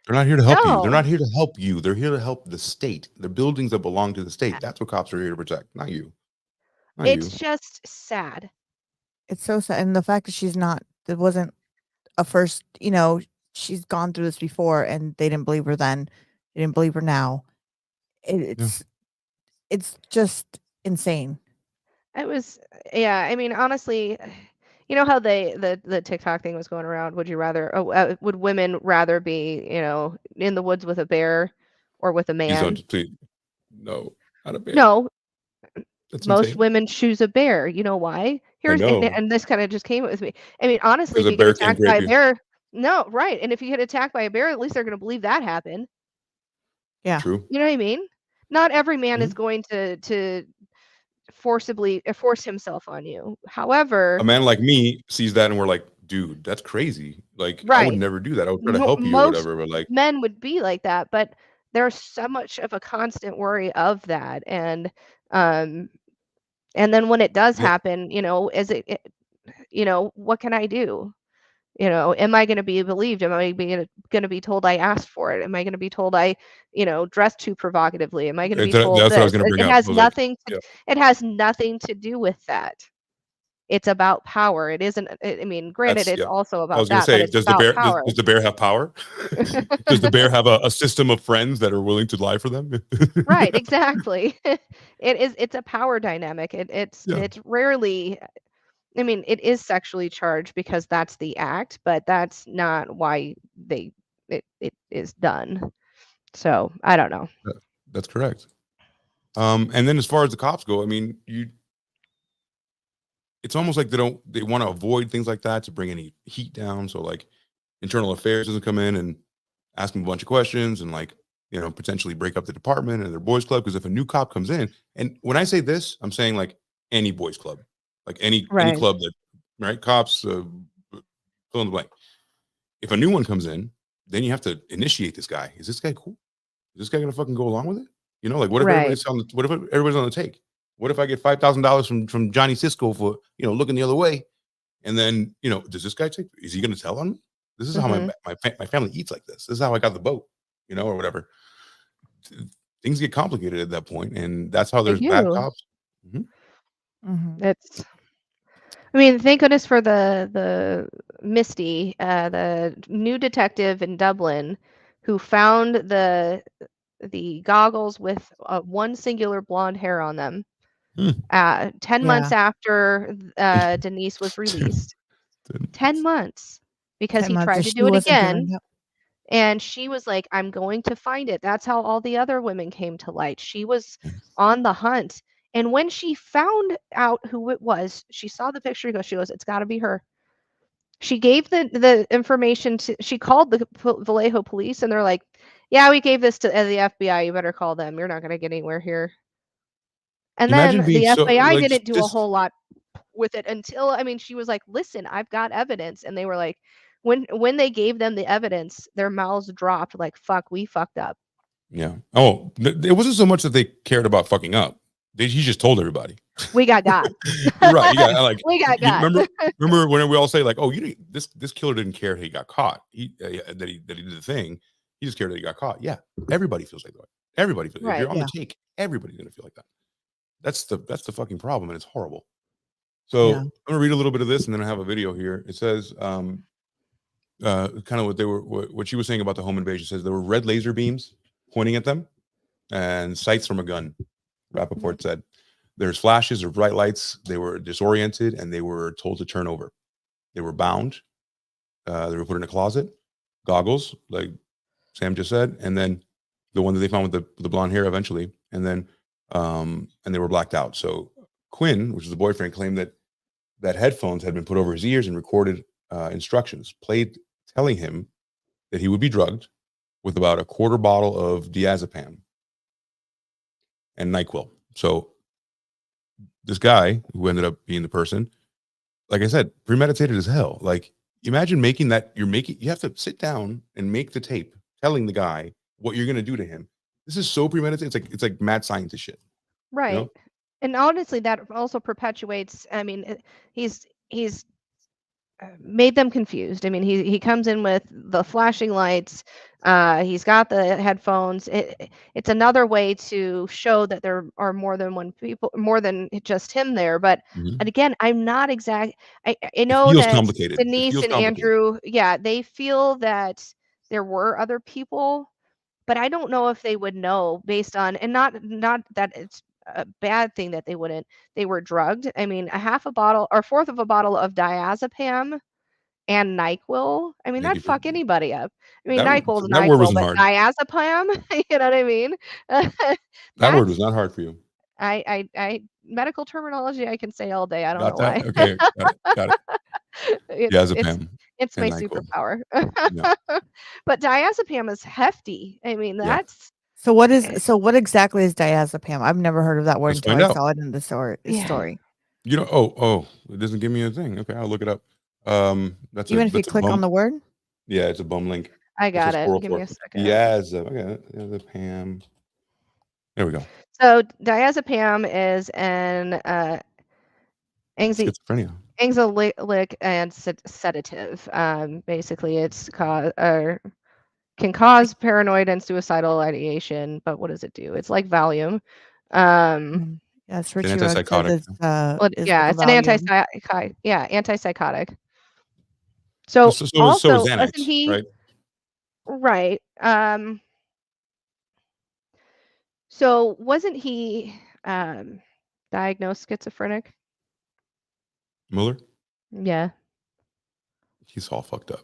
not here to help you. They're not here to help you. They're here to help the state. The buildings that belong to the state. That's what cops are here to protect, not you. It's just sad. It's so sad. And the fact that it wasn't a first, she's gone through this before and they didn't believe her then. They didn't believe her now. It's just insane. It was, yeah. I mean, honestly, you know how the TikTok thing was going around? Would women rather be, in the woods with a bear or with a man? Please, no, not a bear. No. That's most insane. Women choose a bear. You know why? And this kind of just came with me. I mean, honestly, if you get attacked by a bear, no, right. And if you get attacked by a bear, at least they're going to believe that happened. Yeah. True. You know what I mean? Not every man is going to forcibly force himself on you. However, a man like me sees that and we're like, dude, that's crazy. Like, I would Right. never do that. I would try to help you or Most whatever, but like, men would be like that, but there's so much of a constant worry of that, um, and then when it does yeah, happen, what can I do? Am I going to be believed? Am I going to be told I asked for it? Am I going to be told I, dressed too provocatively? Am I going to be told that's what I this? was gonna bring It up. has I was like, nothing to. yeah, It has nothing to do with that. It's about power. It isn't. I mean, granted, that's it's yeah. also I was about gonna that, but say, it's about power. does the bear have power? Does the bear have a system of friends that are willing to lie for them? Right. Exactly. It's a power dynamic. Yeah, It's rarely. I mean, it is sexually charged because that's the act, but that's not why it is done. So I don't know. that's correct. And then as far as the cops go, I mean, it's almost like they want to avoid things like that to bring any heat down. So like internal affairs doesn't come in and ask them a bunch of questions and like, potentially break up the department and their boys club. Because if a new cop comes in, and when I say this, I'm saying like any boys club, like any Right. club that, right, cops, fill in the blank. If a new one comes in, then you have to initiate this guy. Is this guy cool? Is this guy gonna fucking go along with it? Like what if Right. everybody's on the take? What if I get $5,000 from Johnny Cisco for looking the other way? And then does this guy take? Is he gonna tell on me? This is how Mhm. my family eats like this. This is how I got the boat, or whatever. Things get complicated at that point, and that's how They there's bad do. cops. Mhm. Mhm. I mean, thank goodness for the Misty, the new detective in Dublin who found the goggles with one singular blonde hair on them. Hmm. 10 months Yeah. after Denise was released. 10 months because 10 he months tried and to she do it wasn't giving again. up. And she was like, I'm going to find it. That's how all the other women came to light. She was on the hunt. And when she found out who it was, she saw the picture. She goes, it's got to be her. She gave the information she called the Vallejo police and they're like, yeah, we gave this to the FBI. You better call them. You're not going to get anywhere here. And Imagine then being the so FBI like didn't do a just whole lot with it until, I mean, she was like, listen, I've got evidence. And they were like, when they gave them the evidence, their mouths dropped like, fuck, we fucked up. yeah. Oh, it wasn't so much that they cared about fucking up. He just told everybody. We got God. You're right. You got like We got you God. remember when we all say like, oh, this killer didn't care he got caught. That he did the thing. He just cared that he got caught. Yeah, everybody feels like that. Everybody feels. If you're Right. on Yeah. the take, everybody's gonna feel like that. That's the fucking problem, and it's horrible. So Yeah. I'm gonna read a little bit of this, and then I have a video here. It says, kind of what she was saying about the home invasion. It says there were red laser beams pointing at them and sights from a gun. Rappaport said there's flashes or bright lights. They were disoriented and they were told to turn over. They were bound. They were put in a closet. Goggles, like Sam just said, and then the one that they found with the blonde hair eventually, and then and they were blacked out. So Quinn, which is the boyfriend, claimed that headphones had been put over his ears and recorded instructions, played telling him that he would be drugged with about a quarter bottle of diazepam and NyQuil. So this guy who ended up being the person, like I said, premeditated as hell. Like imagine making that you have to sit down and make the tape telling the guy what you're going to do to him. This is so premeditated. It's like mad scientist shit. Right. And honestly, that also perpetuates, I mean, he's made them confused. I mean, he comes in with the flashing lights. He's got the headphones. It's another way to show that there are more than one people, more than just him there. But Mhm. and again, I'm not exact. I It know feels that complicated. It Denise feels and complicated. Andrew, yeah, they feel that there were other people, but I don't know if they would know based on, and not that it's a bad thing that they were drugged. I mean, a half a bottle or fourth of a bottle of diazepam and NyQuil, I mean, Thank that'd you for fuck anybody up. I mean, that. NyQuil's That word NyQuil, wasn't but hard. diazepam, you know what I mean? That word was That's not hard for you. I medical terminology I can say all day. I don't Got know that? why. Okay, got it. Got it. It's it's Diazepam it's my and NyQuil. superpower. Yeah, But diazepam is hefty. I mean, yeah. that's So what exactly is diazepam? I've never heard of that word Let's until find I out. saw it in the yeah. story. It doesn't give me a thing. Okay, I'll look it up. That's Even if you that's a click on bum. the word? Yeah, it's a bum link. I It got says it. Give me a 404. second. The Pam. There we go. So diazepam is an Schizophrenia. anxiolytic and sedative. Basically, it's can cause paranoid and suicidal ideation. But what does it do? It's like Valium. Yes, It's an Richie Rugg says antipsychotic. is Yeah, like a it's an Valium. antipsychotic. So So is also, wasn't Xanax, he right? right? So wasn't he diagnosed schizophrenic? Mueller? Yeah. He's all fucked up.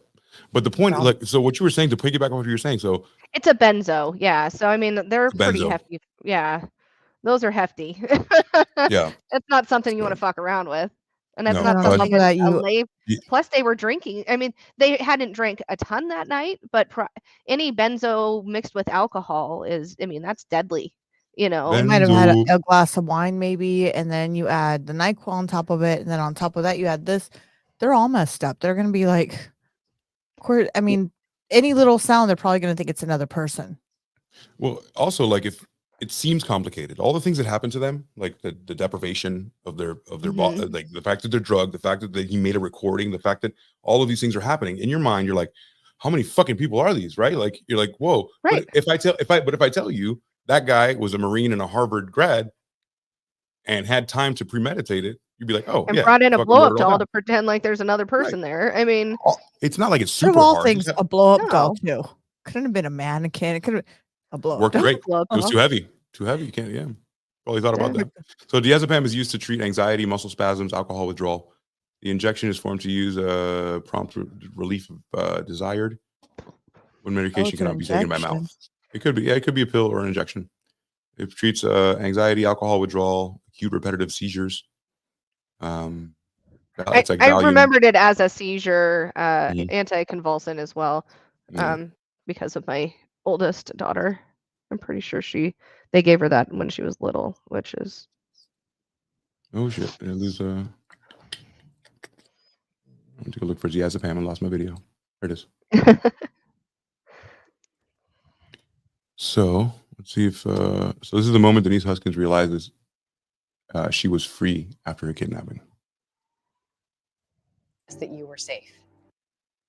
But the point, Well, so what you were saying, to piggyback on what you were saying, so It's a benzo. Yeah. So I mean, they're the pretty benzo. hefty. Yeah. Those are hefty. Yeah. It's not something you want So, to fuck around with. And that's no. not then on top something of that, a lay. Plus, they were drinking. I mean, they hadn't drank a ton that night, but any benzo mixed with alcohol is, I mean, that's deadly. You know, you might have had Benzo. a glass of wine maybe, and then you add the NyQuil on top of it, and then on top of that you add this. They're all messed up. They're gonna be like, I mean, any little sound, they're probably gonna think it's another person. Well, also, like, if it seems complicated, all the things that happen to them, like the deprivation of their body, like the fact that they're drugged, the fact that he made a recording, the fact that all of these things are happening in your mind, you're like, how many fucking people are these, right? Like, you're like, whoa. right. But if I tell you that guy was a Marine and a Harvard grad and had time to premeditate it, you'd be like, oh And yeah, brought in a fucking blow wrote up it all doll down. to pretend like there's another person there. I mean, It's not like it's Out of super all hard. things, a blow up doll no. too. Couldn't have been a mannequin. It could have a blow up Worked doll. great. Blow up It was doll. too heavy. Too heavy. You can't. Yeah. Probably thought about Yeah. that. So diazepam is used to treat anxiety, muscle spasms, alcohol withdrawal. The injection is formed to use prompt relief of desired when medication it's an cannot be taken by injection. mouth. It could be. Yeah, it could be a pill or an injection. It treats anxiety, alcohol withdrawal, acute repetitive seizures. It's like I Valium. remembered it as a seizure Mhm. anticonvulsant as well, Yeah. because of my oldest daughter. I'm pretty sure they gave her that when she was little, which is Oh shit! I lose. I went to go look for diazepam and lost my video. There it is. So let's see if. So this is the moment Denise Huskins realizes she was free after her kidnapping. That you were safe.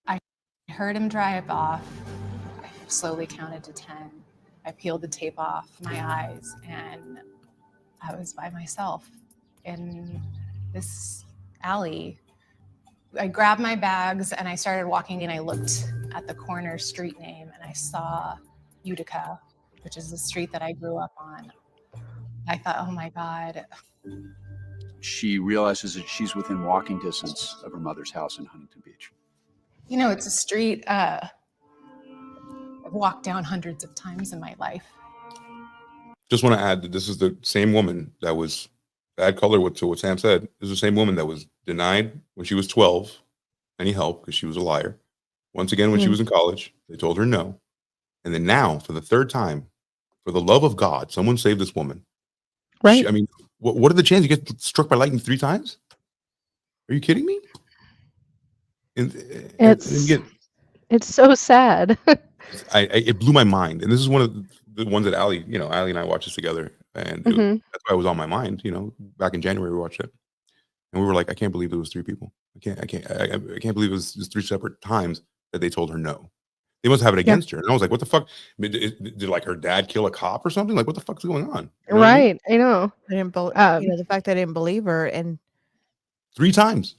I heard him drive off. I slowly counted to 10. I peeled the tape off my eyes, and I was by myself in this alley. I grabbed my bags and I started walking, and I looked at the corner street name and I saw Utica, which is the street that I grew up on. I thought, oh my God. She realizes that she's within walking distance of her mother's house in Huntington Beach. You know, it's a street I've walked down hundreds of times in my life. Just want to add that this is the same woman that was, add color to what Sam said. This is the same woman that was denied when she was 12 any help because she was a liar. Once again, when she was in college, they told her no. And then now, for the third time, for the love of God, someone saved this woman. right. I mean, what are the chances you get struck by lightning 3 times? Are you kidding me? And It's so sad. it blew my mind. And this is one of the ones that Allie and I watched this together. And that's why it was on my mind. Back in January, we watched it. And we were like, I can't believe it was 3 people. I can't believe it was just 3 separate times that they told her no. They must have it against her. And I was like, what the fuck? Did like her dad kill a cop or something? Like, what the fuck's going on? You know what I mean? Right. I know. I didn't believe, the fact that I didn't believe her, and 3 times.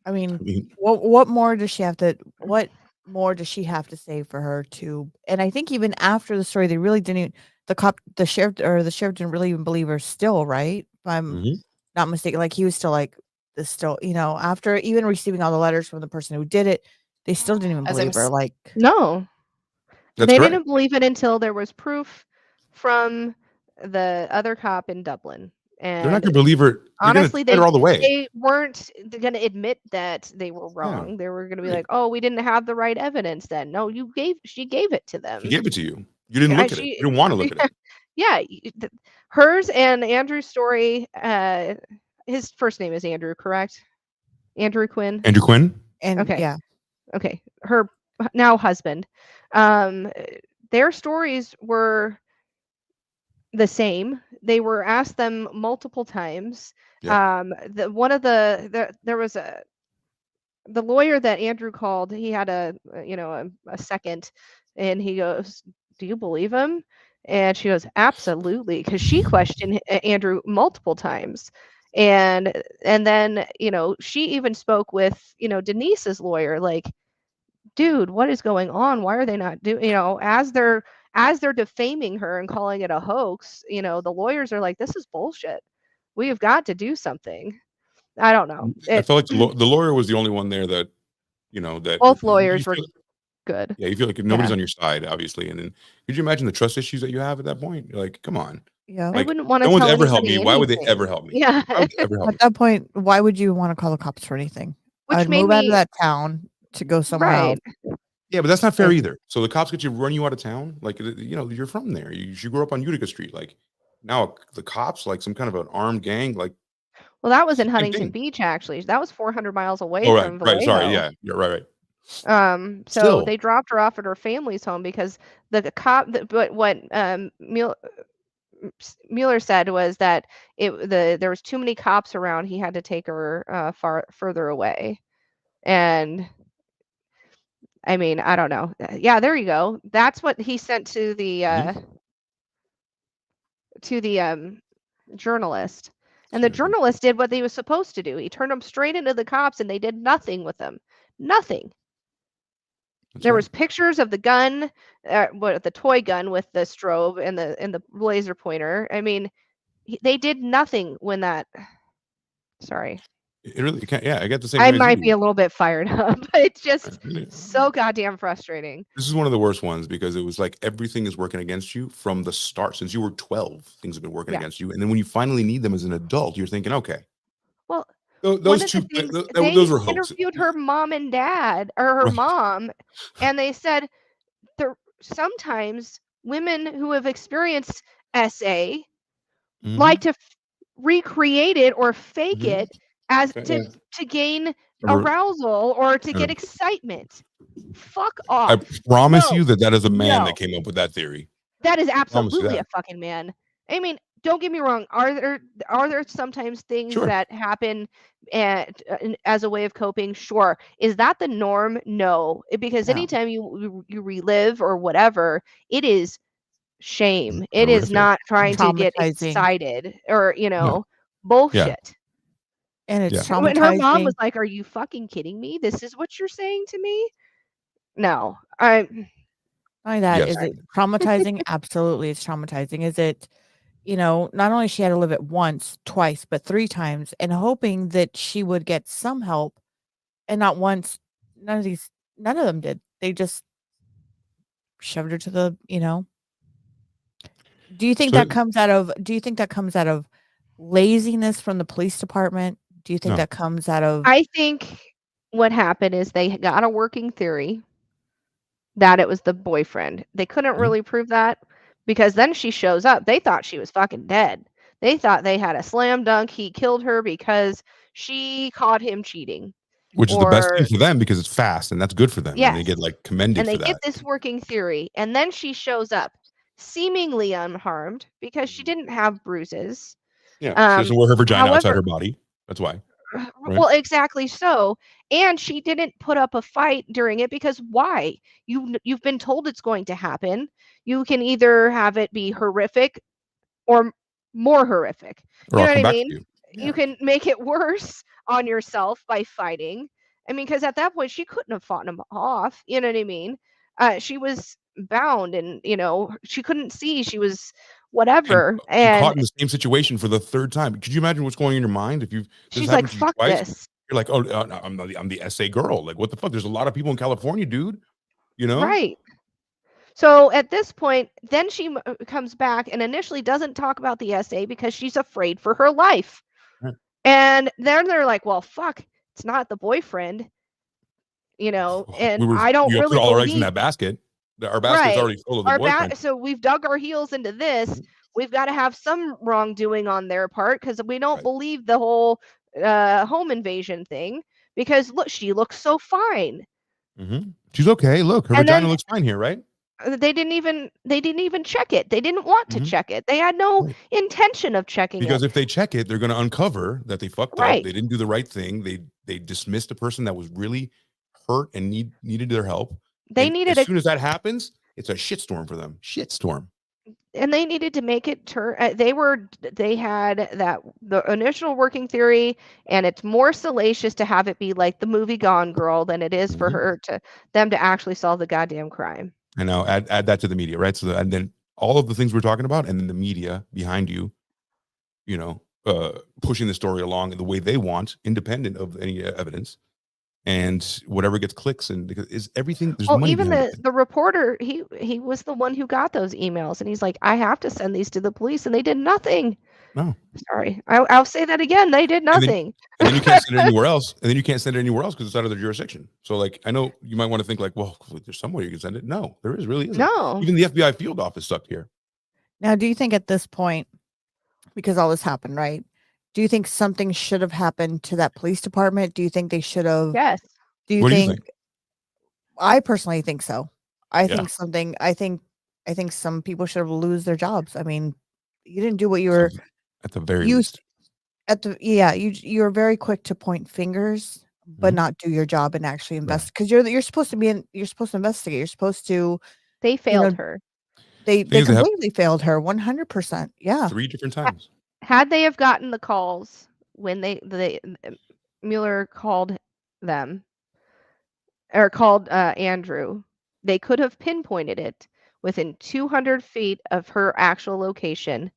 I mean, what more does she have to? What more does she have to say for her to? And I think even after the story, they really didn't. The sheriff didn't really even believe her still, right? If I'm not mistaken, like he was still like this. Still, after even receiving all the letters from the person who did it, they still didn't even believe her. Like, no, That's they correct. didn't believe it until there was proof from the other cop in Dublin. And they're not going to believe her. honestly, they all the way. They weren't going to admit that they were wrong. Yeah. They were going to be like, "Oh, we didn't have the right evidence then." No, she gave it to them. She gave it to you. You didn't look at it. You didn't want to look at it. Yeah, hers and Andrew's story. His first name is Andrew, correct? Andrew Quinn. Andrew Quinn. And Okay. yeah, Okay, her now husband. Their stories were the same. They were asked them multiple times. Yeah. There was the lawyer that Andrew called. He had a second, and he goes, "Do you believe him?" And she goes, "Absolutely," because she questioned Andrew multiple times. And then she even spoke with Denise's lawyer, like, dude, what is going on? Why are they not doing, as they're defaming her and calling it a hoax, the lawyers are like, this is bullshit. We have got to do something. I don't know. I felt like the lawyer was the only one there that, that Both you lawyers were feel, good. yeah, you feel like nobody's Yeah. on your side, obviously. And then could you imagine the trust issues that you have at that point? You're like, come on. yeah. I Like, wouldn't want to no one's tell ever helped anybody me. Why would they anything. ever help me? Yeah. Why would they ever help me? At that point, why would you want to call the cops for anything? Which I'd made move out of me that town to go somewhere right. else. Yeah, but that's not fair And- either. So the cops run you out of town. Like, you're from there. You grew up on Utica Street. Like, now the cops, like some kind of an armed gang, like, Well, that was in same Huntington thing. Beach, actually. That was 400 miles away Oh, right, from right. Sorry, Vallejo. yeah, you're right. So Still. they dropped her off at her family's home because the cop. But what Mueller said was that there was too many cops around. He had to take her further away, and I mean, I don't know. Yeah, there you go. That's what he sent to the journalist, and the journalist did what they was supposed to do. He turned them straight into the cops, and they did nothing with them. Nothing. There was pictures of the gun, the toy gun with the strobe and the laser pointer. I mean, they did nothing when that. Sorry. It really can't. Yeah, I get the same. I way as might you be do. a little bit fired up, but it's just so goddamn frustrating. This is one of the worst ones because it was like everything is working against you from the start. Since you were 12, things have been working against you. And then when you finally need them as an adult, you're thinking, okay. Well, those two, those were hoaxes. Interviewed her mom and dad, or her mom, and they said sometimes women who have experienced SA like to recreate it or fake it as to gain arousal or to get excitement. Fuck off. I promise you that is a man that came up with that theory. That is absolutely a fucking man. I mean, don't get me wrong. Are there sometimes things that happen as a way of coping? Sure. Is that the norm? No. Because anytime you relive or whatever, it is shame. It is not trying to get excited or bullshit. And it's traumatizing. When her mom was like, "Are you fucking kidding me? This is what you're saying to me?" No. Not only that, is it traumatizing? Absolutely, it's traumatizing. Is it, not only she had to live it once, twice, but 3 times, and hoping that she would get some help, and not once. None of them did. They just shoved her to the. Do you think that comes out of? Do you think that comes out of laziness from the police department? Do you think that comes out of? I think what happened is they got a working theory that it was the boyfriend. They couldn't really prove that because then she shows up. They thought she was fucking dead. They thought they had a slam dunk. He killed her because she caught him cheating. Which is the best thing for them because it's fast and that's good for them. Yes. And they get like commended for that. And they get this working theory. And then she shows up seemingly unharmed because she didn't have bruises. Yeah, she doesn't wear her vagina outside her body. That's why. Right? Well, exactly so. And she didn't put up a fight during it because why? You've been told it's going to happen. You can either have it be horrific or more horrific. You know what I mean? You can make it worse on yourself by fighting. I mean, because at that point she couldn't have fought him off. You know what I mean? She was bound and she couldn't see. She was whatever and caught in the same situation for the 3rd time. Could you imagine what's going in your mind if she's like, fuck this. You're like, oh, I'm the SA girl. Like, what the fuck? There's a lot of people in California, dude. Right. So at this point, then she comes back and initially doesn't talk about the SA because she's afraid for her life. Right. And then they're like, well, fuck, it's not the boyfriend, and I don't really put all our eggs in that basket. Our basket's already full of the boyfriend. So we've dug our heels into this. We've got to have some wrongdoing on their part because we don't believe the whole home invasion thing because look, she looks so fine. She's okay. Look, her And vagina then looks fine here, right? they didn't even check it. They didn't want to check it. They had no Right. intention of checking Because it. if they check it, they're going to uncover that they fucked up. Right. They didn't do the right thing. They dismissed a person that was really hurt and needed their help. They And needed as soon as that happens, it's a shitstorm for them. Shitstorm. and they needed to make it turn. They had the initial working theory, and it's more salacious to have it be like the movie Gone Girl than it is for them to actually solve the goddamn crime. And now add that to the media, right? So and then all of the things we're talking about, and then the media behind you, pushing the story along in the way they want, independent of any evidence, and whatever gets clicks, and because is everything there's money Even behind it. the reporter, he was the one who got those emails, and he's like, I have to send these to the police, and they did nothing. No. Sorry, I'll say that again. They did nothing. And then you can't send it anywhere else. And then you can't send it anywhere else because it's out of their jurisdiction. So, like, I know you might want to think like, well, there's somewhere you can send it. No, there really isn't. No. Even the FBI field office stuck here. Now, do you think at this point, because all this happened, right? Do you think something should have happened to that police department? Do you think they should have? Yes. Do you What do you think? think? I personally think so. I Yeah. think something. I think some people should have lose their jobs. I mean, you didn't do what you were At the very you least. you're very quick to point fingers, but not do your job and actually invest because you're supposed to investigate. You're supposed to. They failed her. They completely failed her 100%. Yeah. 3 different times. Had they have gotten the calls when they Mueller called them or called Andrew, they could have pinpointed it within 200 feet of her actual location.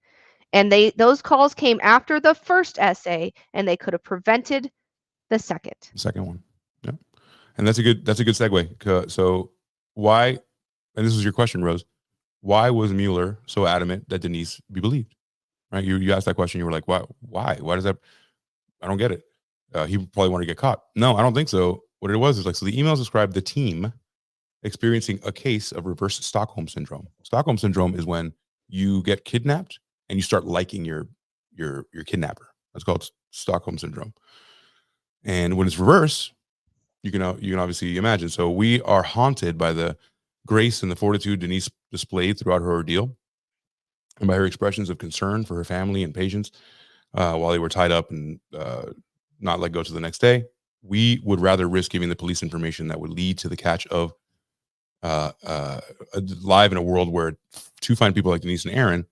And those calls came after the first essay, and they could have prevented the second. The second one. Yeah. And that's a good segue. So why, and this is your question, Rose, why was Mueller so adamant that Denise be believed? Right? You asked that question. You were like, why? Why does that? I don't get it. He probably wanted to get caught. No, I don't think so. What it was is like, so the emails described the team experiencing a case of reverse Stockholm syndrome. Stockholm syndrome is when you get kidnapped and you start liking your kidnapper. That's called Stockholm syndrome. And when it's reverse, you can obviously imagine. So we are haunted by the grace and the fortitude Denise displayed throughout her ordeal, and by her expressions of concern for her family and patients while they were tied up and not let go to the next day. We would rather risk giving the police information that would lead to the catch of live in a world where 2 fine people like Denise and Aaron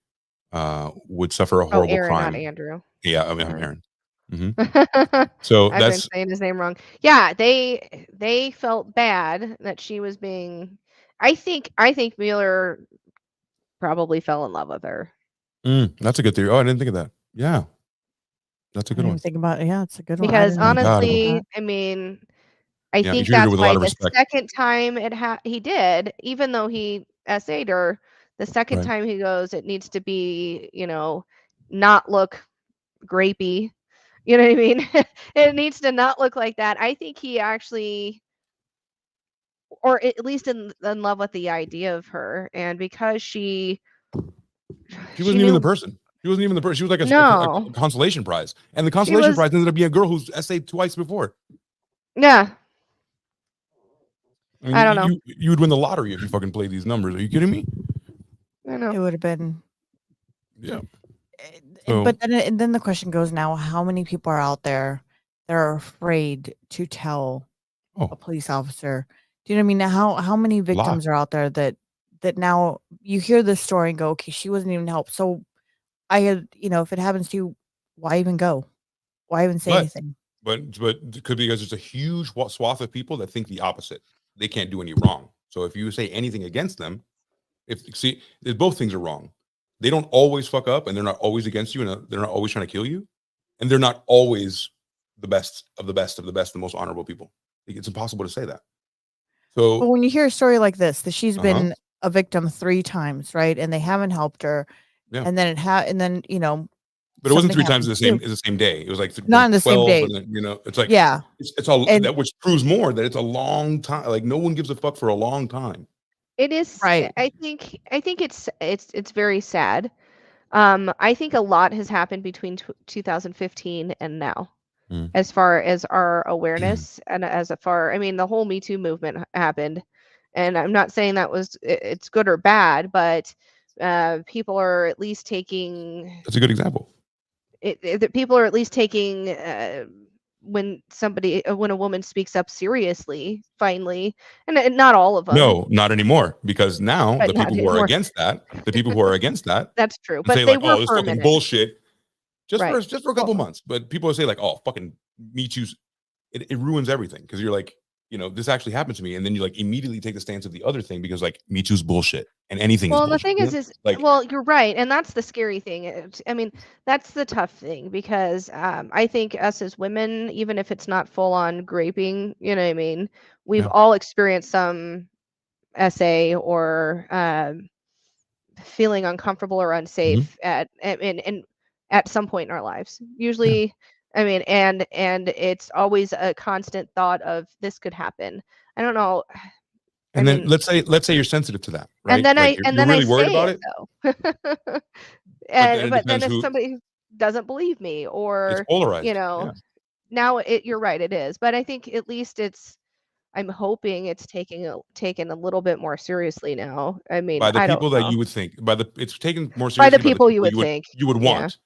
would suffer a horrible Aaron, crime. not Andrew. Yeah, I'm Aaron. So I've been saying his name wrong. Yeah, they felt bad that she was being. I think Mueller probably fell in love with her. That's a good theory. Oh, I didn't think of that. Yeah, that's a good one. Think about it. Yeah, it's a good one. Because honestly, I mean, I think that's why the second time he did, even though he essayed her, the second time he goes, it needs to be, not look grapey. You know what I mean? It needs to not look like that. I think he actually, or at least in love with the idea of her, and because she wasn't even the person. She wasn't even the person. She was like a consolation prize, and the consolation prize ended up being a girl who's essayed twice before. Yeah. I don't know. You would win the lottery if you fucking played these numbers. Are you kidding me? I know. It would have been. Yeah. But then the question goes now: how many people are out there that are afraid to tell a police officer? Do you know what I mean? Now, how many victims are out there that now you hear this story and go, okay, she wasn't even helped. So I had, if it happens to you, why even go? Why even say anything? But it could be because there's a huge swath of people that think the opposite. They can't do any wrong. So if you say anything against them, both things are wrong. They don't always fuck up, and they're not always against you, and they're not always trying to kill you, and they're not always the best of the best of the best, the most honorable people. It's impossible to say that. So, but when you hear a story like this, that she's been a victim 3 times, right, and they haven't helped her, and then but it wasn't 3 times in the same day. It was like not in the 12, same day. And then, it's like it's all that, which proves more that it's a long time. Like no one gives a fuck for a long time. It is right. I think it's very sad. I think a lot has happened between 2015 and now. as far as our awareness and I mean, the whole Me Too movement happened, and I'm not saying that it's good or bad, but people are at least taking That's a good example. that people are at least taking when a woman speaks up seriously, finally, and not all of them. No, not anymore, because now But the not people who are anymore. against that, That's true, and but say they like, were "Oh, this for a fucking minute. bullshit," just Right. for a couple months. But people say like, "Oh, fucking Me Too's," it ruins everything, because you're like, this actually happened to me, and then you like immediately take the stance of the other thing because like Me Too's bullshit and anything is Well, the bullshit. thing is like, well, you're right, and that's the scary thing. I mean, that's the tough thing because I think us as women, even if it's not full on graping, you know what I mean, we've Yeah. all experienced some SA or feeling uncomfortable or unsafe at some point in our lives. Usually, I mean, and it's always a constant thought of this could happen. I don't know. and then mean, let's say you're sensitive to that, right? and then Like you're I really worried say about it it, though. but then it But then depends if who. somebody doesn't believe me It's or, you polarized. know, Yeah. now you're right, it is. But I think at least I'm hoping it's taken a little bit more seriously now. I mean, By the I don't people that know. you would think, it's taken more By the seriously by the people you people would think. you would Yeah. want.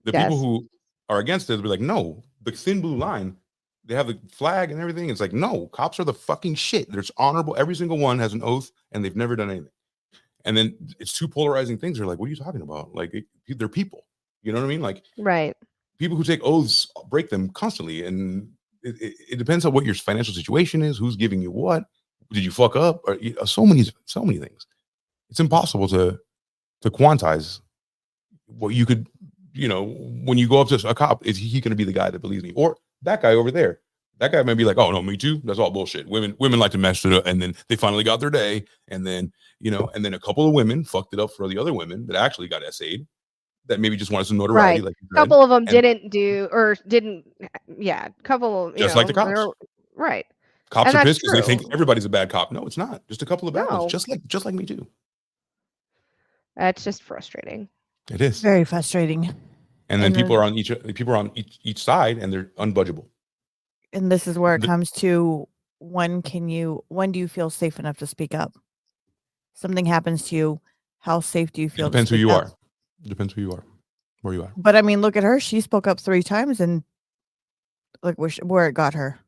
The people Yes. who are against it will be like, no, the thin blue line, they have the flag and everything. It's like, no, cops are the fucking shit. There's honorable. Every single one has an oath and they've never done anything. And then it's two polarizing things. They're like, what are you talking about? Like they're people. You know what I mean? Like Right. people who take oaths break them constantly. And it depends on what your financial situation is, who's giving you what. Did you fuck up? Or so many things. It's impossible to quantize what you could, when you go up to a cop, is he going to be the guy that believes me, or that guy over there? That guy might be like, oh no, Me Too, that's all bullshit. Women like to mess it up, and then they finally got their day, and then and then a couple of women fucked it up for the other women that actually got SA'd, that maybe just wanted some notoriety, Right. like you A said, couple of them and didn't, yeah, couple, just like the cops. right. Cops And are that's pissed because they think true. everybody's a bad cop. No, it's not. Just a couple of bad ones, No. just like Me Too. That's just frustrating. It is very frustrating. And then people are on each side, and they're unbudgeable. And this is where it comes to when do you feel safe enough to speak up? Something happens to you, how safe do you feel? It depends to who speak you up? are. It depends who you are, where you are. But I mean, look at her. She spoke up 3 times, and look where it got her.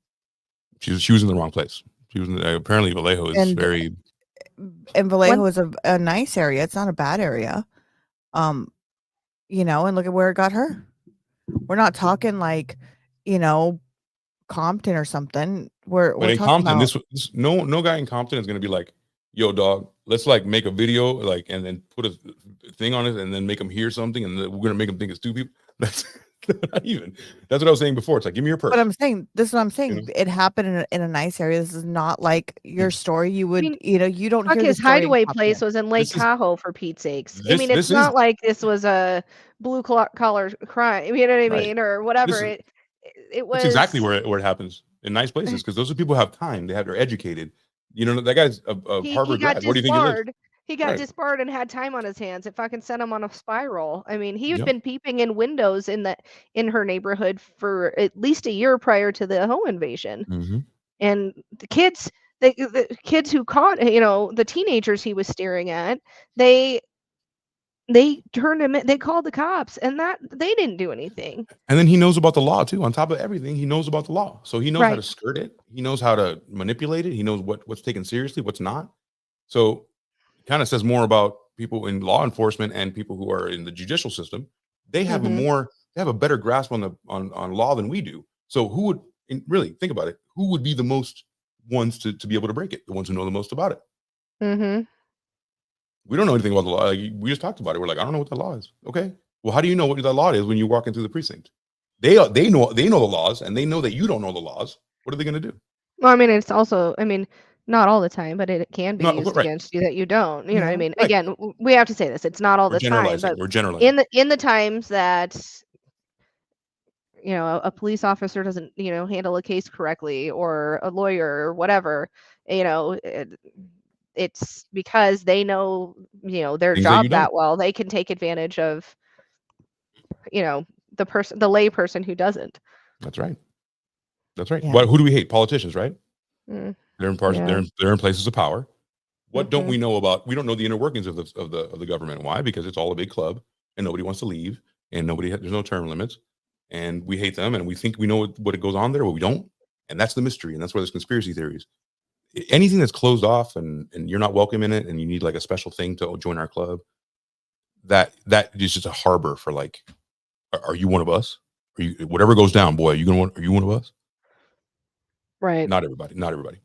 She was in the wrong place. She was apparently Vallejo is very. And Vallejo is a nice area. It's not a bad area. And look at where it got her. We're not talking like, Compton or something. We're in talking Compton, about no guy in Compton is going to be like, yo, dog, let's like make a video, like, and then put a thing on it, and then make them hear something, and we're going to make them think it's 2 people. That's not even. That's what I was saying before. It's like, give me your purse. But I'm saying this is what I'm saying. It happened in a nice area. This is not like your story. You would, you don't hear his the story hideaway place was in Lake Tahoe, for Pete's sakes. I mean, it's not like this was a blue collar crime. You know what I mean, or whatever. It was. That's exactly where it happens, in nice places, because those are people who have time. They're educated. That guy's a Harvard grad. What do you think he lives? He got disbarred and had time on his hands. It fucking sent him on a spiral. I mean, he had been peeping in windows in her neighborhood for at least a year prior to the home invasion. Mm-hmm. And the kids who caught, the teenagers he was staring at, they turned him in, they called the cops, and that they didn't do anything. And then he knows about the law too. On top of everything, he knows about the law. So he knows how to skirt it. He knows how to manipulate it. He knows what's taken seriously, what's not. So it kind of says more about people in law enforcement and people who are in the judicial system. They have a better grasp on law than we do. So who would really think about it? Who would be the most ones to be able to break it? The ones who know the most about it. Mm-hmm. We don't know anything about the law. Like, we just talked about it. We're like, I don't know what the law is. Okay. Well, how do you know what the law is when you walk into the precinct? They know the laws, and they know that you don't know the laws. What are they going to do? Well, I mean, it's also, not all the time, but it can be used against you that you don't. You know what I mean? Right. Again, we have to say this. It's not all the time, but we're generalizing. In the times that a police officer doesn't handle a case correctly, or a lawyer or whatever, it's because they know their job that well. They can take advantage of the lay person who doesn't. That's right. That's right. Yeah. What? Who do we hate? Politicians, right? Mm, They're in parts. yeah. They're in places of power. What don't Mhm. we know about? We don't know the inner workings of the government. Why? Because it's all a big club, and nobody wants to leave, and there's no term limits, and we hate them, and we think we know what goes on there, but we don't, and that's the mystery, and that's why there's conspiracy theories. Anything that's closed off, and you're not welcome in it, and you need like a special thing to join our club. That is just a harbor for like, are you one of us? Are you whatever goes down, boy? Are you one of us? Right. Not everybody. Not everybody.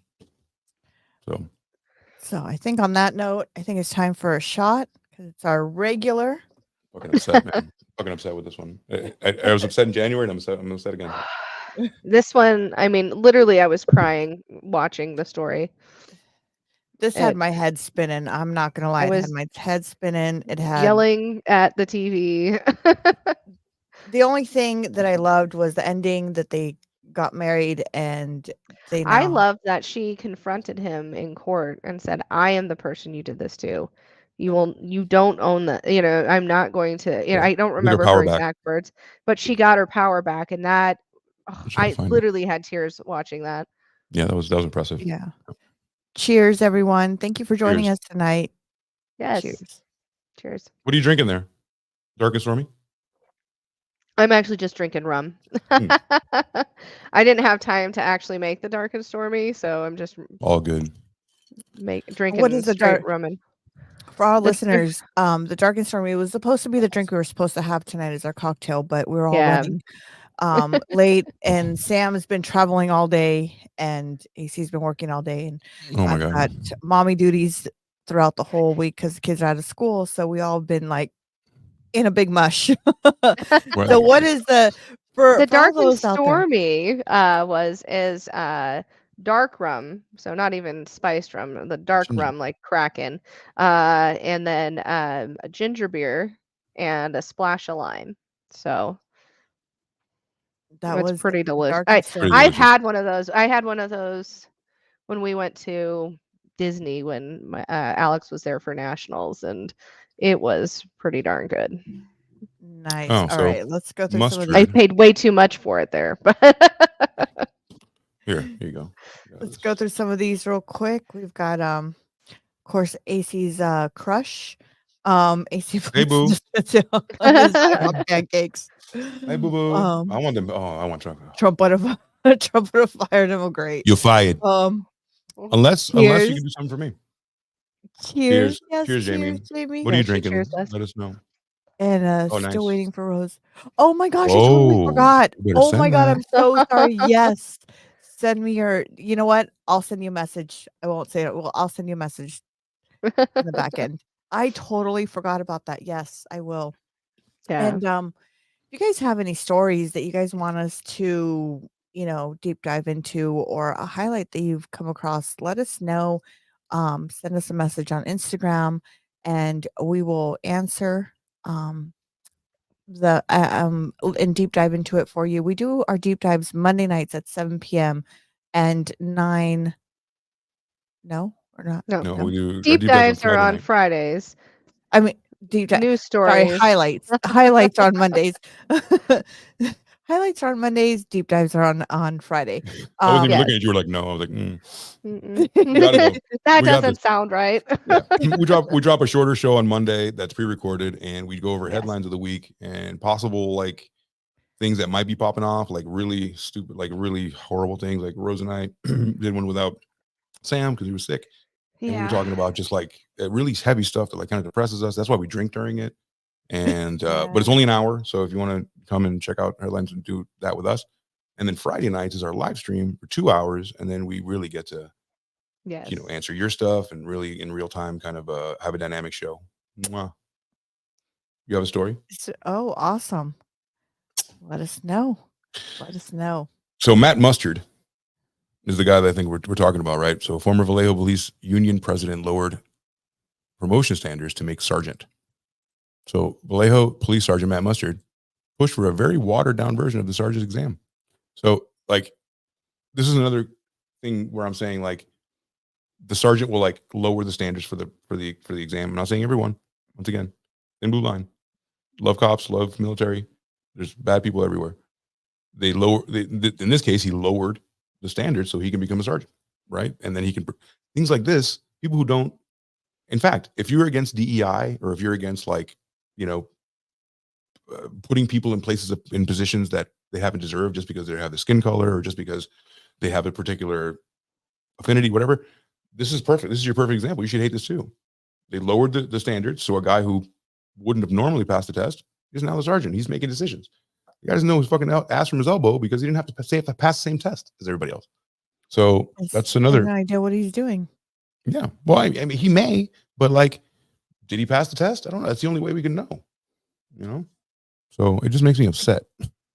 So I think on that note, I think it's time for a shot because it's our regular. Fucking upset, man. Fucking upset with this one. I was upset in January, and I'm upset again. This one, I mean, literally, I was crying watching the story. This had It- my head spinning. I'm not gonna lie. I It had was my head spinning. It had yelling at the TV. the only thing that I loved was the ending that they got married and they I now love that she confronted him in court and said, "I am the person you did this to. You don't own that. I'm not going to, Yeah. I don't Get her remember power her back. exact words, but she got her power back. And that, She had to I find it. literally had tears watching that. Yeah, that was impressive. yeah. Cheers, everyone. Thank you for joining Cheers. us tonight. Yes. Cheers. Cheers. What are you drinking there? Dark and stormy? I'm actually just drinking rum. I didn't have time to actually make the dark and stormy, so I'm just All good. drinking What is the straight dark rum. And for our This- listeners? The Dark and Stormy was supposed to be the drink we were supposed to have tonight as our cocktail, but we were all Yeah. running late and Sam has been traveling all day and AC's been working all day and Oh my I've god. got mommy duties throughout the whole week because the kids are out of school. So we all been like in a big mush. So what is the for the all dark and those out there? stormy is dark rum, so not even spiced rum, the dark Ginger. rum like Kraken, and then a ginger beer and a splash of lime. So That it's was pretty the delicious. Dark and Stormy. I've delicious. had one of those. I had one of those when we went to Disney when Alex was there for nationals, and it was pretty darn good. Nice. Oh, All so right, let's go through some of mustard. I these. paid way too much for it there, but Here you go. Let's go through some of these real quick. We've got of course AC's crush. AC Hey, boo. on his pancakes. Hey, boo boo. I want them. Oh, I want chocolate. Trump would have Trump would have fired him. Great. You're fired. Unless you cheers. can do something for me. Cheers. Cheers. Yes, Cheers, Jamie. What are you drinking? cheers, us. Let us know. And Oh, still nice. waiting for Rose. Oh my gosh, I totally Whoa. forgot. You better Oh send my god, that. I'm so sorry. Yes. Send me your, you know what? I'll send you a message. I won't say it. Well, I'll send you a message in the back end. I totally forgot about that. Yes, I will. Yeah. And if you guys have any stories that you guys want us to, deep dive into or a highlight that you've come across, let us know. Send us a message on Instagram and we will answer and deep dive into it for you. We do our deep dives Monday nights at 7 p.m. and 9. No, or not. No. We do our Deep dives dives are on night. Fridays. I mean, deep dive. News Sorry, stories. highlights on Mondays. Highlights are on Mondays. Deep dives are on Friday. I wasn't even Yes. looking at you. Were like, no. I was like, Mm-mm. we gotta go. That We got doesn't this. sound right. Yeah. we drop a shorter show on Monday that's pre-recorded, and we go over Yes. headlines of the week and possible like things that might be popping off, like really stupid, like really horrible things. Like Rose and I did one without Sam because he was sick. And we were talking about just like really heavy stuff that like kind of depresses us. That's why we drink during it. And but it's only an hour. So if you want to come and check out Headlines and do that with us. And then Friday nights is our live stream for 2 hours. And then we really get to Yes. answer your stuff and really in real time kind of have a dynamic show. Mwah. You have a story? Oh, awesome. Let us know. Let us know. So Matt Mustard is the guy that I think we're talking about, right? So former Vallejo Police Union president lowered promotion standards to make sergeant. So Vallejo Police Sergeant Matt Mustard pushed for a very watered down version of the sergeant's exam. So like, this is another thing where I'm saying like, the sergeant will like lower the standards for the exam. I'm not saying everyone. Once again, in blue line, love cops, love military. There's bad people everywhere. they lower. In this case, he lowered the standard so he can become a sergeant, right? And then he can things like this. People who don't. In fact, if you're against DEI or if you're against like, putting people in in positions that they haven't deserved just because they have the skin color or just because they have a particular affinity, whatever. This is perfect. This is your perfect example. You should hate this too. They lowered the standards, so a guy who wouldn't have normally passed the test is now the sergeant. He's making decisions. The guy doesn't know his fucking ass from his elbow because he didn't have to pass the same test as everybody else. So that's I have another. no idea what he's doing. Yeah. Well, I mean, he may, but like, did he pass the test? I don't know. That's the only way we can know. So it just makes me upset.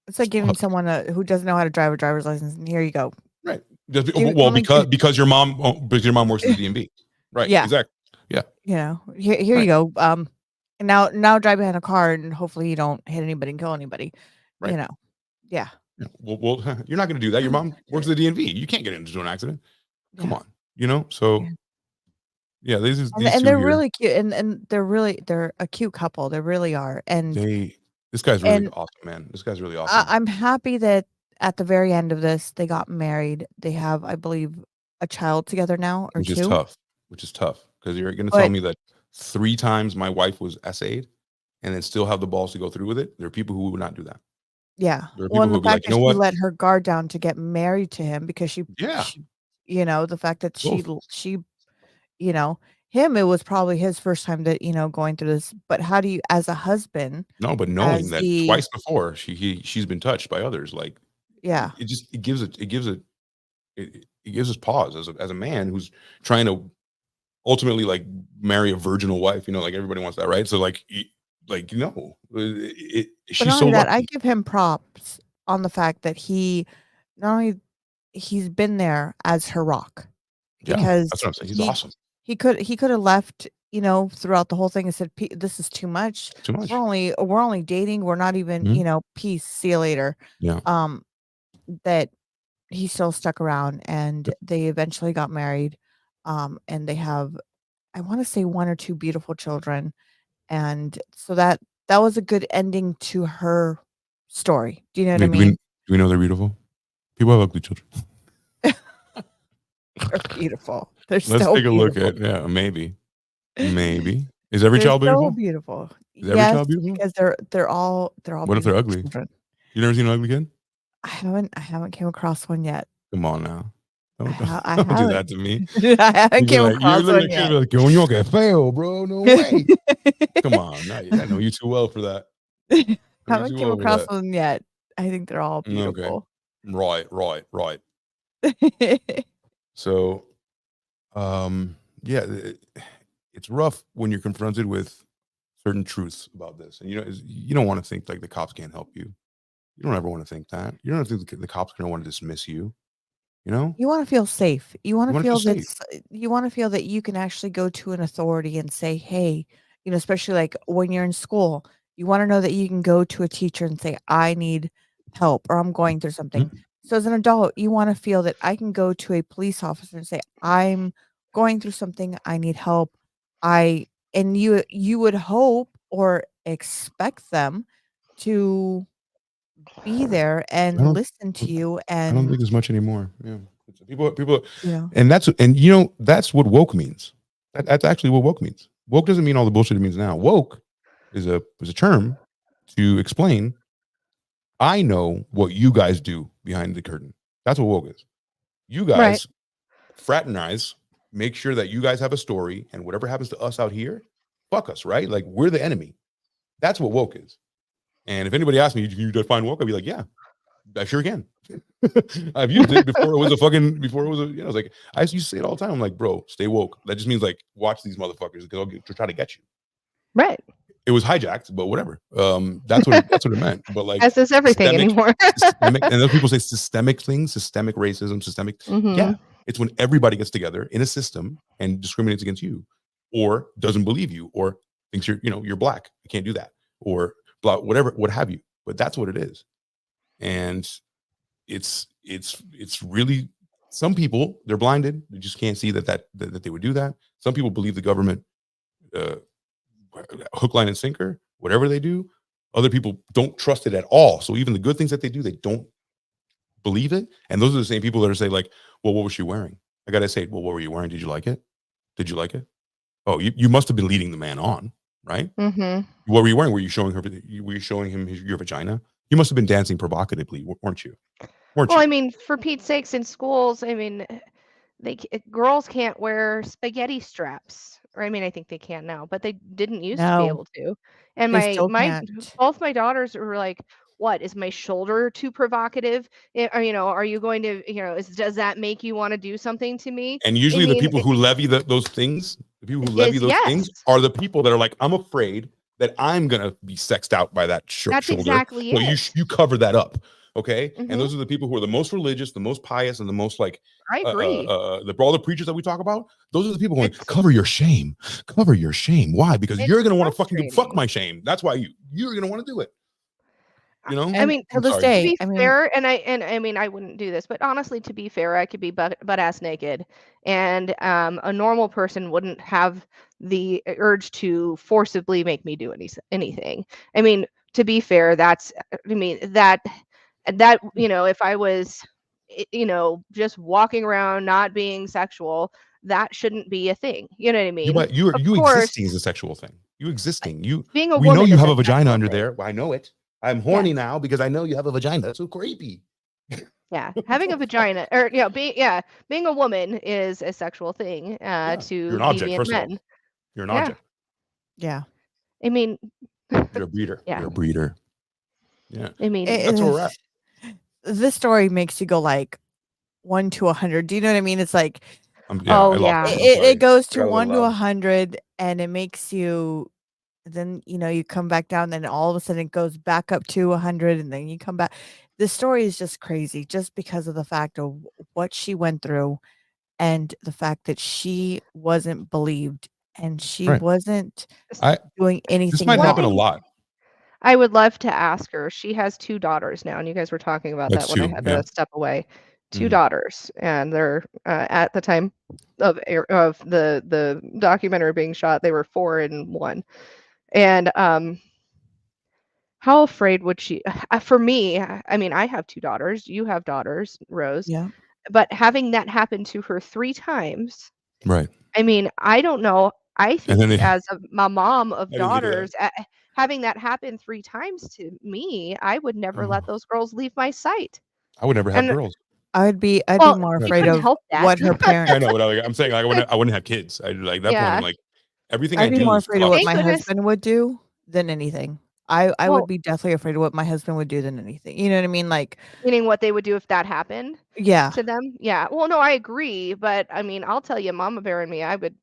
It's like giving someone who doesn't know how to drive a driver's license, and here you go. Right. Because your mom works at the DMV. Right. Yeah. Exactly. Yeah. Here Right. you go. And now drive behind a car and hopefully you don't hit anybody and kill anybody. Right. Yeah. Well, you're not going to do that. Your mom works at the DMV. You can't get into an accident. Come on. So yeah, these and they're really cute, and they're a cute couple. They really are. And this guy's really awesome, man. This guy's really awesome. I'm happy that at the very end of this, they got married. They have, I believe, a child together now, or which two. Which is tough because you're going to tell me that 3 times my wife was essayed and then still have the balls to go through with it. There are people who would not do that. Yeah. There are people who the would be like, fact that she let her guard down to get married to him because she the fact that she him, it was probably his first time that, going through this. But how do you, as a husband? No, but knowing that twice before she's been touched by others, like, it gives us pause as a man who's trying to ultimately like marry a virginal wife, like everybody wants that, right? So she's so lucky. I give him props on the fact that he's been there as her rock, because that's what I'm saying. He's awesome. He could have left, throughout the whole thing and said, "This is too much. Too much. We're only dating. We're not even, peace. See you later." Yeah. That he still stuck around, and they eventually got married. And they have, I want to say, 1 or 2 beautiful children, and so that was a good ending to her story. Do you know what I mean? Do we know they're beautiful? People have ugly children. They're beautiful. Let's take a look at maybe. Is every child beautiful? So beautiful. Is every child beautiful? Because they're all. What if they're ugly? Children. You never seen an ugly kid? I haven't came across one yet. Come on now. Don't do that to me. I haven't came across one yet. Like, you get fail, bro. No way. Come on. I know you too well for that. Haven't came across one yet. I think they're all beautiful. Okay. Right. So, it's rough when you're confronted with certain truths about this, and you don't want to think like the cops can't help you. You don't ever want to think that. You don't think the cops are going to want to dismiss you. You want to feel safe. You want to feel that you want to feel that you can actually go to an authority and say, "Hey," especially like when you're in school, you want to know that you can go to a teacher and say, "I need help," or "I'm going through something." Mm-hmm. So as an adult, you want to feel that I can go to a police officer and say, "I'm going through something. I need help." And you would hope or expect them to be there and listen to you. And I don't think there's much anymore. Yeah, people. And that's what woke means. That's actually what woke means. Woke doesn't mean all the bullshit it means now. Woke is a term to explain, I know what you guys do behind the curtain. That's what woke is. You guys fraternize, make sure that you guys have a story, and whatever happens to us out here, fuck us, right? Like, we're the enemy. That's what woke is. And if anybody asks me, can you define woke? I'd be like, yeah, I sure can. I've used it before it was I was like, I used to say it all the time. I'm like, bro, stay woke. That just means like, watch these motherfuckers because I'll try to get you. Right. It was hijacked, but whatever. That's what it meant. But like, as is everything anymore. And those people say systemic things, systemic racism, systemic. Mm-hmm. Yeah, it's when everybody gets together in a system and discriminates against you, or doesn't believe you, or thinks you're black. You can't do that, or blah, whatever, what have you. But that's what it is, and it's really, some people, they're blinded. They just can't see that they would do that. Some people believe the government. Hook, line, and sinker, whatever they do. Other people don't trust it at all. So even the good things that they do, they don't believe it. And those are the same people that are saying like, well, what was she wearing? I gotta say, well, what were you wearing? Did you like it? Did you like it? Oh, you must have been leading the man on, right? Mm-hmm. What were you wearing? Were you showing him your vagina? You must have been dancing provocatively, weren't you? Well, I mean, for Pete's sakes, in schools, I mean, girls can't wear spaghetti straps. Or I mean, I think they can now, but they didn't used to be No, able to. And they still my can't. both my daughters were like, "What is my shoulder too provocative? Or, are you going to, does that make you want to do something to me?" And I usually the mean, people who levy those things, the people who levy is those things yes. are the people that are like, I'm afraid that I'm gonna be sexed out by that That's shoulder. exactly So it. you cover that up, okay? And Mhm. those are the people who are the most religious, the most pious, and the most like I agree. all the preachers that we talk about. Those are the people going, It's cover your shame, cover your shame. Why? Because it's you're gonna want to fuck frustrating. my shame. That's why you're gonna want to do it. You know? I And mean, to I'm this sorry. to day, be I mean, fair, and I mean, I wouldn't do this, but honestly, to be fair, I could be butt ass naked, and a normal person wouldn't have the urge to forcibly make me do anything. I mean, to be fair, I mean, if I was, just walking around not being sexual, that shouldn't be a thing. You know what I You mean? but you Of you course, existing is a sexual thing. You existing. being a We know woman you is have a a vagina sexual under thing. there. I know it. I'm Yes. horny now because I know you have a vagina. That's so creepy. Yeah, having a vagina or being a woman is a sexual thing Yeah. You're to an object, deviant first of all. men. You're an Yeah. object. yeah, I mean, You're a breeder. yeah. You're a breeder. Yeah. I mean, That's where we're at. this story makes you go like 1 to 100. Do you know what I mean? It's like Yeah, oh I lost yeah. it. I'm it sorry. goes I to got a little 1 to loud. 100, and it makes you. Then you come back down, then all of a sudden it goes back up to 100, and then you come back. The story is just crazy, just because of the fact of what she went through, and the fact that she wasn't believed, and she Right. wasn't I doing this anything might One happen a wrong. thing lot. I would love to ask her. She has 2 daughters now, and you guys were talking about That's that when I two. had Yeah. to step away. 2 Mhm. daughters, and they're at the time of the documentary being shot, they were 4 and 1. And how afraid would she for me, I mean, I have 2 daughters, you have daughters, Rose, Yeah. but having that happen to her 3 times, Right. I mean, I don't know, I And then think as a mom of I didn't think of that. daughters, having that happen 3 times to me, I would never let Oh, those girls leave my sight. I would never have And girls. I'd be well, more Right. you afraid couldn't of help that. what her Yeah, I parents know. But I'm saying like, I wouldn't have kids. I like at that point. I'm Yeah. like everything I I'd be do more is afraid of what Thank my cautious. goodness. husband would do than anything. I would Well, be definitely afraid of what my husband would do than anything. You know what I mean? Like, meaning what they would do if that happened yeah. to them? Yeah. Well, no, I agree, but I mean, I'll tell you, Mama Bear and me, I would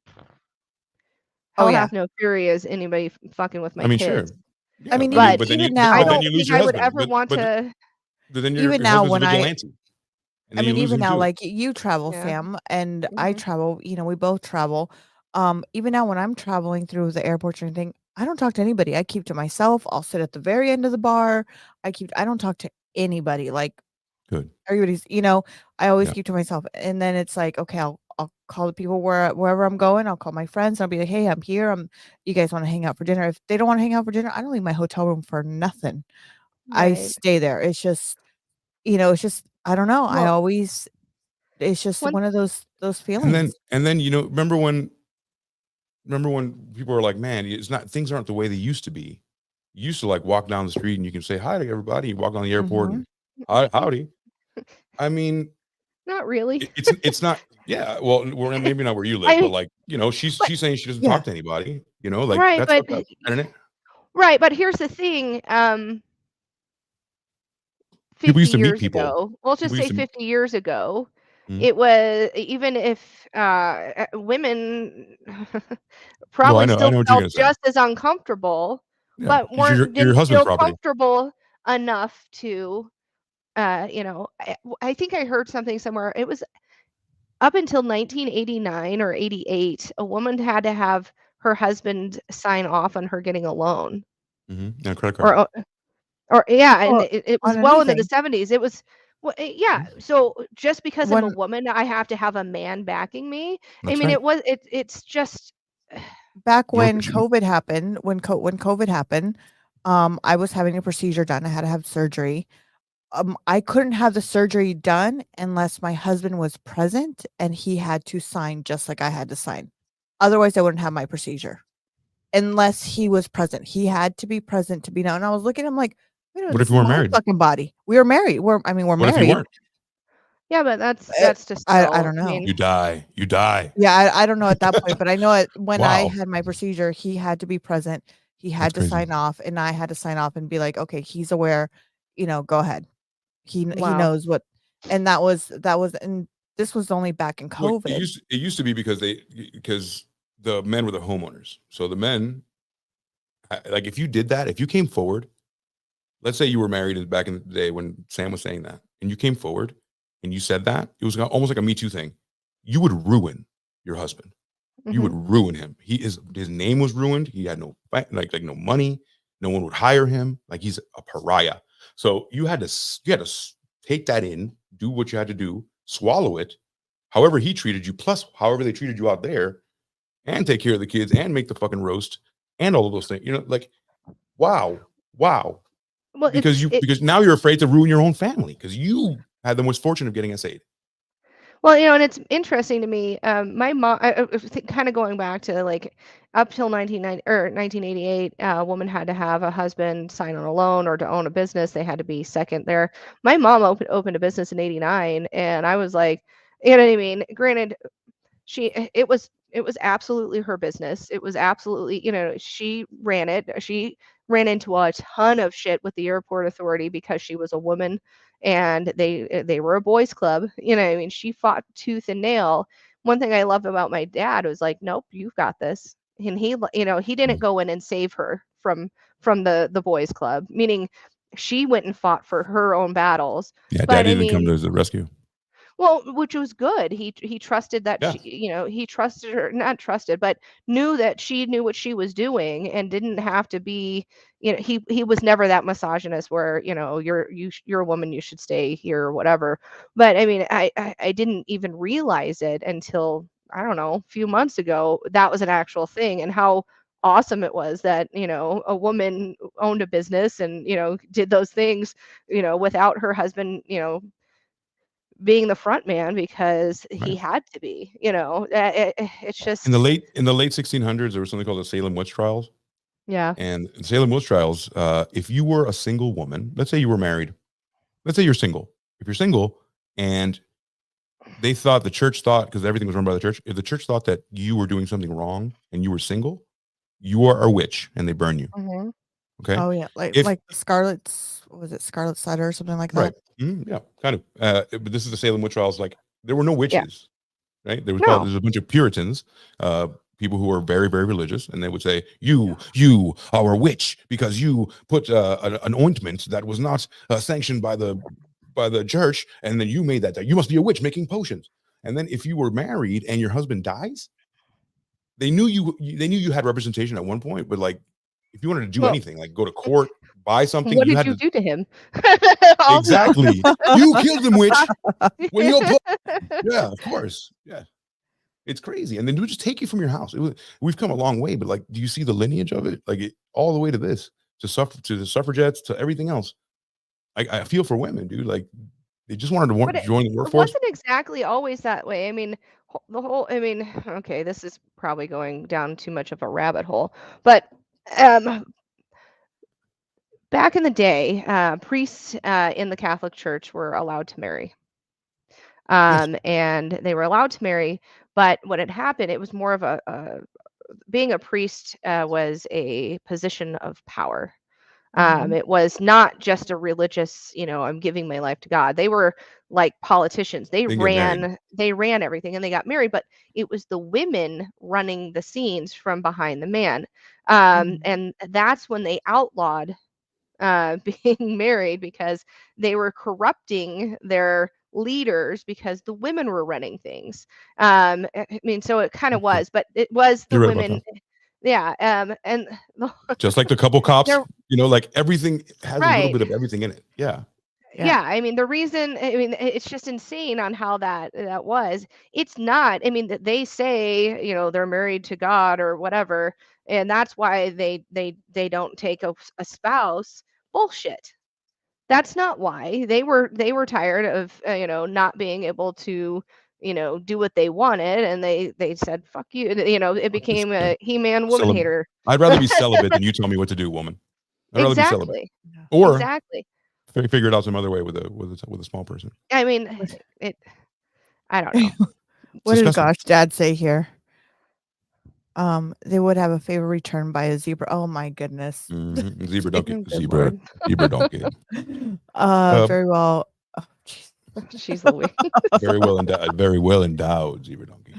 Oh, hell yeah. hath no fury as anybody fucking with I my mean, sure. kids. I Yeah. mean, I mean, But but then even I then now, you don't lose think your I would husband. ever want to. But then even your now husband's a when vigilante. And then you lose even him now, too. like you travel, Yeah. Sam, and I Mhm. travel, we both travel. Even now when I'm traveling through the airports or anything, I don't talk to anybody. I keep to myself. I'll sit at the very end of the bar. I don't talk to anybody. Like Good. everybody's, I always Yeah. keep to myself. And then it's like, okay, I'll call the people wherever I'm going. I'll call my friends. I'll be like, hey, I'm here. You guys want to hang out for dinner? If they don't want to hang out for dinner, I don't leave my hotel room for nothing. I Right. stay there. It's just I don't know. Well, It's just one one of those And feelings. then remember when people are like, man, it's not things aren't the way they used to be. You used to like walk down the street and you can say hi to everybody. You walk on the airport Mhm. and hi, howdy. I mean, not really. it's not. Yeah, well, maybe not where you live, I but mean, like but she's saying she doesn't Yeah. talk to anybody. Like right, that's but fucked up, isn't it? right, but here's the thing. People 50 used to meet years people. ago, we'll just People say used to. 50 years ago, Mhm. it was even if women Well, probably I still know what you're felt gonna say. just as uncomfortable, Yeah, but because your didn't husband's feel property. comfortable enough to, I think I heard something somewhere. It was up until 1989 or 88, a woman had to have her husband sign off on her getting a loan. And a credit card. Or or yeah, and Well, it was on well into the anything. 70s. It was yeah, so just because I'm a When woman, I have to have a man backing me. I That's mean, right. it's just back Your when COVID happened, when COVID happened, I was having a procedure done. I had to have surgery. I couldn't have the surgery done unless my husband was present and he had to sign just like I had to sign. Otherwise, I wouldn't have my procedure unless he was present. He had to be present to be done. And I was looking at him like, wait a minute, What if this you is weren't my married? fucking body. We were married. We're What if you married. weren't? Yeah, but Uh, that's just still. I don't know. mean, You die. You die. Yeah, I don't know at that point, but I know it when I Wow. had my procedure, he had to be present. He That's had to crazy. sign off, and I had to sign off and be like, "Okay, he's aware, go ahead." He Wow. knows what, and that was and this was only back in Well, COVID. it used to be because the men were the homeowners. So the men, like if you did that, if you came forward, let's say you were married back in the day when Sam was saying that, and you came forward and you said that, it was almost like a Me Too thing. You would ruin your husband. You would Mhm. ruin him. His name was ruined. He had no no money. No one would hire him. Like he's a pariah. So you had to take that in, do what you had to do, swallow it, however he treated you, plus however they treated you out there, and take care of the kids and make the fucking roast and all of those things. Like wow. Well, Because now you're afraid to ruin your own family because you had the misfortune of getting SA'd. Well, and it's interesting to me. My mom, kind of going back to like up till 1990 or 1988, a woman had to have a husband sign on a loan or to own a business. They had to be second there. My mom opened a business in '89, and I was like, you know what I mean? Granted, it was absolutely her business. It was absolutely, she ran it. She ran into a ton of shit with the airport authority because she was a woman and they were a boys club. I mean, she fought tooth and nail. One thing I love about my dad was like, nope, you've got this. And he didn't go in and save her from the boys club, meaning she went and fought for her own battles. Yeah, But daddy I didn't come mean, to the rescue. well, which was good. He trusted that Yeah. he trusted her, not trusted, but knew that she knew what she was doing and didn't have to be, he was never that misogynist where, you're a woman, you should stay here or whatever. But I mean, I didn't even realize it until, I don't know, a few months ago that was an actual thing and how awesome it was that, a woman owned a business and, did those things, without her husband, being the front man because he Right. had to be, it's In the just, late 1600s, there was something called the Salem witch trials. yeah. And in Salem witch trials, if you were a single woman, let's say you were married, let's say you're single. If you're single and the church thought, because everything was run by the church, if the church thought that you were doing something wrong and you were single, you are a witch and they burn you. Mhm. Okay. Oh yeah, If like Scarlet's, was it Scarlet Sutter or something like right. that? Yeah, kind of. But this is the Salem witch trials. Like there were no Yeah. witches, right? No. There's a bunch of Puritans, people who were very, very religious, and they would say, you are a witch because you put an ointment that was not sanctioned by the church, and then you made that. You must be a witch making potions. And then if you were married and your husband dies, they knew you had representation at one point, but like if you wanted to do Well, anything, like go to court, buy something, what you did had you to do to him? exactly. You killed him, witch. When you're yeah, of course. Yeah. It's crazy. And then do just take you from your house. We've come a long way, but like, do you see the lineage of it? Like all the way to this, to the suffragettes, to everything else. I feel for women, dude. Like they just wanted to But join the it workforce. wasn't exactly always that way. I mean, I mean, okay, this is probably going down too much of a rabbit hole, but um, back in the day, priests in the Catholic Church were allowed to marry. Yes. And they were allowed to marry, but what had happened, it was more of being a priest was a position of power. Mhm. It was not just a religious, I'm giving my life to God. They were like politicians. They can get married. They ran everything and they got married, but it was the women running the scenes from behind the man. Mhm. And that's when they outlawed being married because they were corrupting their leaders because the women were running things. I mean, so it kind of Okay. was, but it was the You're right about women. that. Yeah. And Just like the couple cops, there, like everything has a little right. bit of everything in it. Yeah. Yeah. Yeah, I mean, the reason, I mean, it's just insane on how that was. It's not, I mean, they say, they're married to God or whatever, and that's why they don't take a spouse. Bullshit. That's not why. They were tired of, not being able to, do what they wanted, and they said, "Fuck you." It became a He-Man woman Celibate. hater. I'd rather be celibate than you tell me what to do, woman. I'd rather be celibate, Exactly. or Exactly. figure it out some other way with a small person. I mean, I don't know. What did disgusting. Gosh Dad say here? They would have a favor returned by a zebra. Oh my goodness. Mhm. Zebra donkey. Good Zebra. Lord. Zebra donkey. Very well. Oh, jeez. She's Louise. Very well endowed. Very well endowed zebra donkey.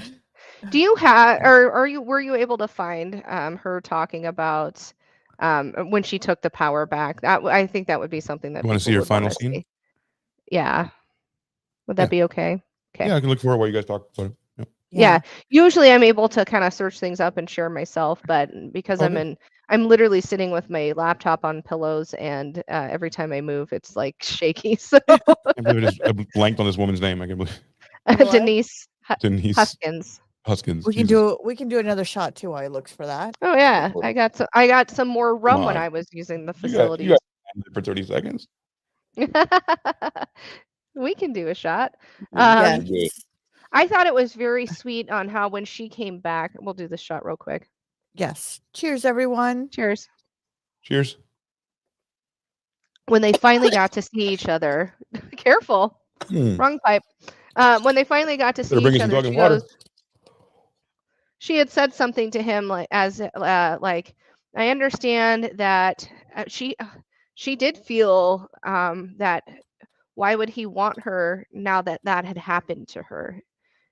Do you have, or were you able to find her talking about when she took the power back? I think that would be something that You want to see people her would final want to scene? see. Yeah. Would Yeah. that be okay? Okay. Yeah, I can look for it while you guys talk about it. Yep. Yeah. Usually I'm able to kind of search things up and share myself, but because Oh, I'm good. I'm literally sitting with my laptop on pillows, and every time I move, it's like shaky. So I can't believe I blanked on this woman's name. I can't believe What? Denise Denise Huskins. Huskins. We can Jesus. do another shot too while he looks for that. Oh yeah, Lord. I got some more rum when on. I was using the You got facilities. for 30 seconds. We can do a shot. Yeah. Yes. I thought it was very sweet on how when she came back, we'll do the shot real quick. Yes. Cheers, everyone. Cheers. Cheers. When they finally got to see each other, careful, wrong pipe. When they finally got to Better see bring each us some other, fucking water. she had said something to him like I understand that she did feel that why would he want her now that that had happened to her.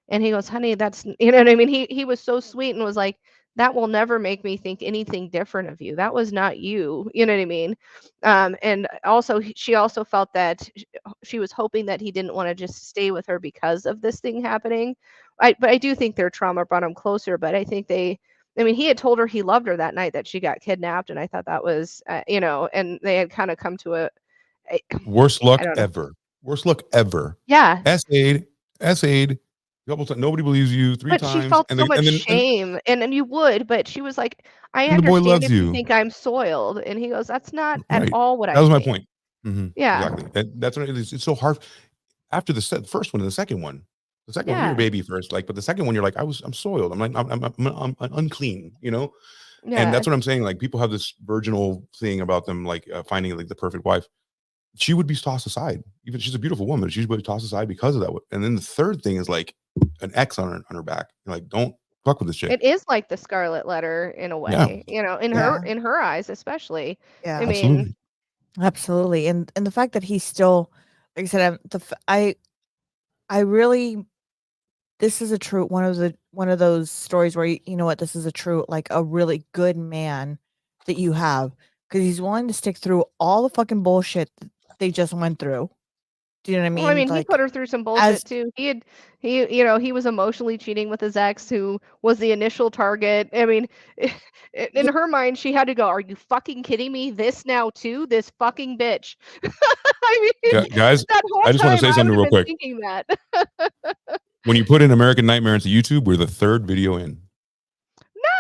And he goes, "Honey, that's," you know what I mean? He was so sweet and was like, "That will never make me think anything different of you. That was not you." You know what I mean? And also, she also felt that she was hoping that he didn't want to just stay with her because of this thing happening. But I do think their trauma brought them closer. But I think I mean, he had told her he loved her that night that she got kidnapped, and I thought that was, and they had kind of come to a Worst I luck don't know. ever. Worst luck ever. Yeah. Essayed. Couple times. Nobody believes you 3 But times. she felt and so then, much and then and, shame, and you would, but she was like, "I and the boy understand loves if you you. think I'm soiled." And he goes, "That's not at Right. all what That I was my think." point. Mhm. Yeah. Exactly. That's what it is. It's so hard. After the first one and the second one. The second one, you're a Yeah. baby first, but the second one, you're like, I'm soiled. I'm like, I'm unclean, And Yeah. that's what I'm saying. Like, people have this virginal thing about them, like finding like the perfect wife. She would be tossed aside. Even she's a beautiful woman, she would be tossed aside because of that. And then the third thing is like an X on her back. You're like, don't fuck with this chick. It is like the Scarlet Letter in a Yeah, way, Yeah. in her eyes especially. Yeah. I mean, absolutely. Absolutely. And the fact that he's still, like I said, I really, this is a true one of those stories where you know what, this is a true, like a really good man that you have, because he's willing to stick through all the fucking bullshit that they just went through. Do you know what I well, I mean? mean, he put Like, her through some as bullshit too. He was emotionally cheating with his ex, who was the initial target. I mean, in her mind, she had to go, "Are you fucking kidding me? This now too? This fucking bitch." I mean, Guys, that whole I just want to time say I would something have real been quick. thinking that. When you put in American Nightmare into YouTube, we're the 3rd video in.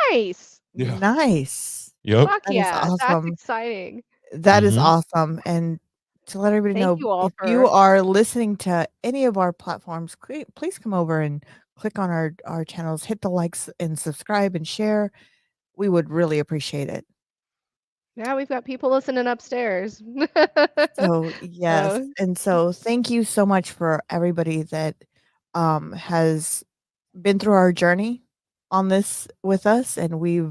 Nice. Yeah. nice. Yep. Fuck That is yeah. That's awesome. exciting. That is Mhm. awesome. And to let everybody Thank know, you all if you for are listening to any of our platforms, please come over and click on our channels, hit the likes and subscribe and share. We would really appreciate it. Yeah, we've got people listening upstairs. So yes, So, and so thank you so much for everybody that has been through our journey on this with us, and we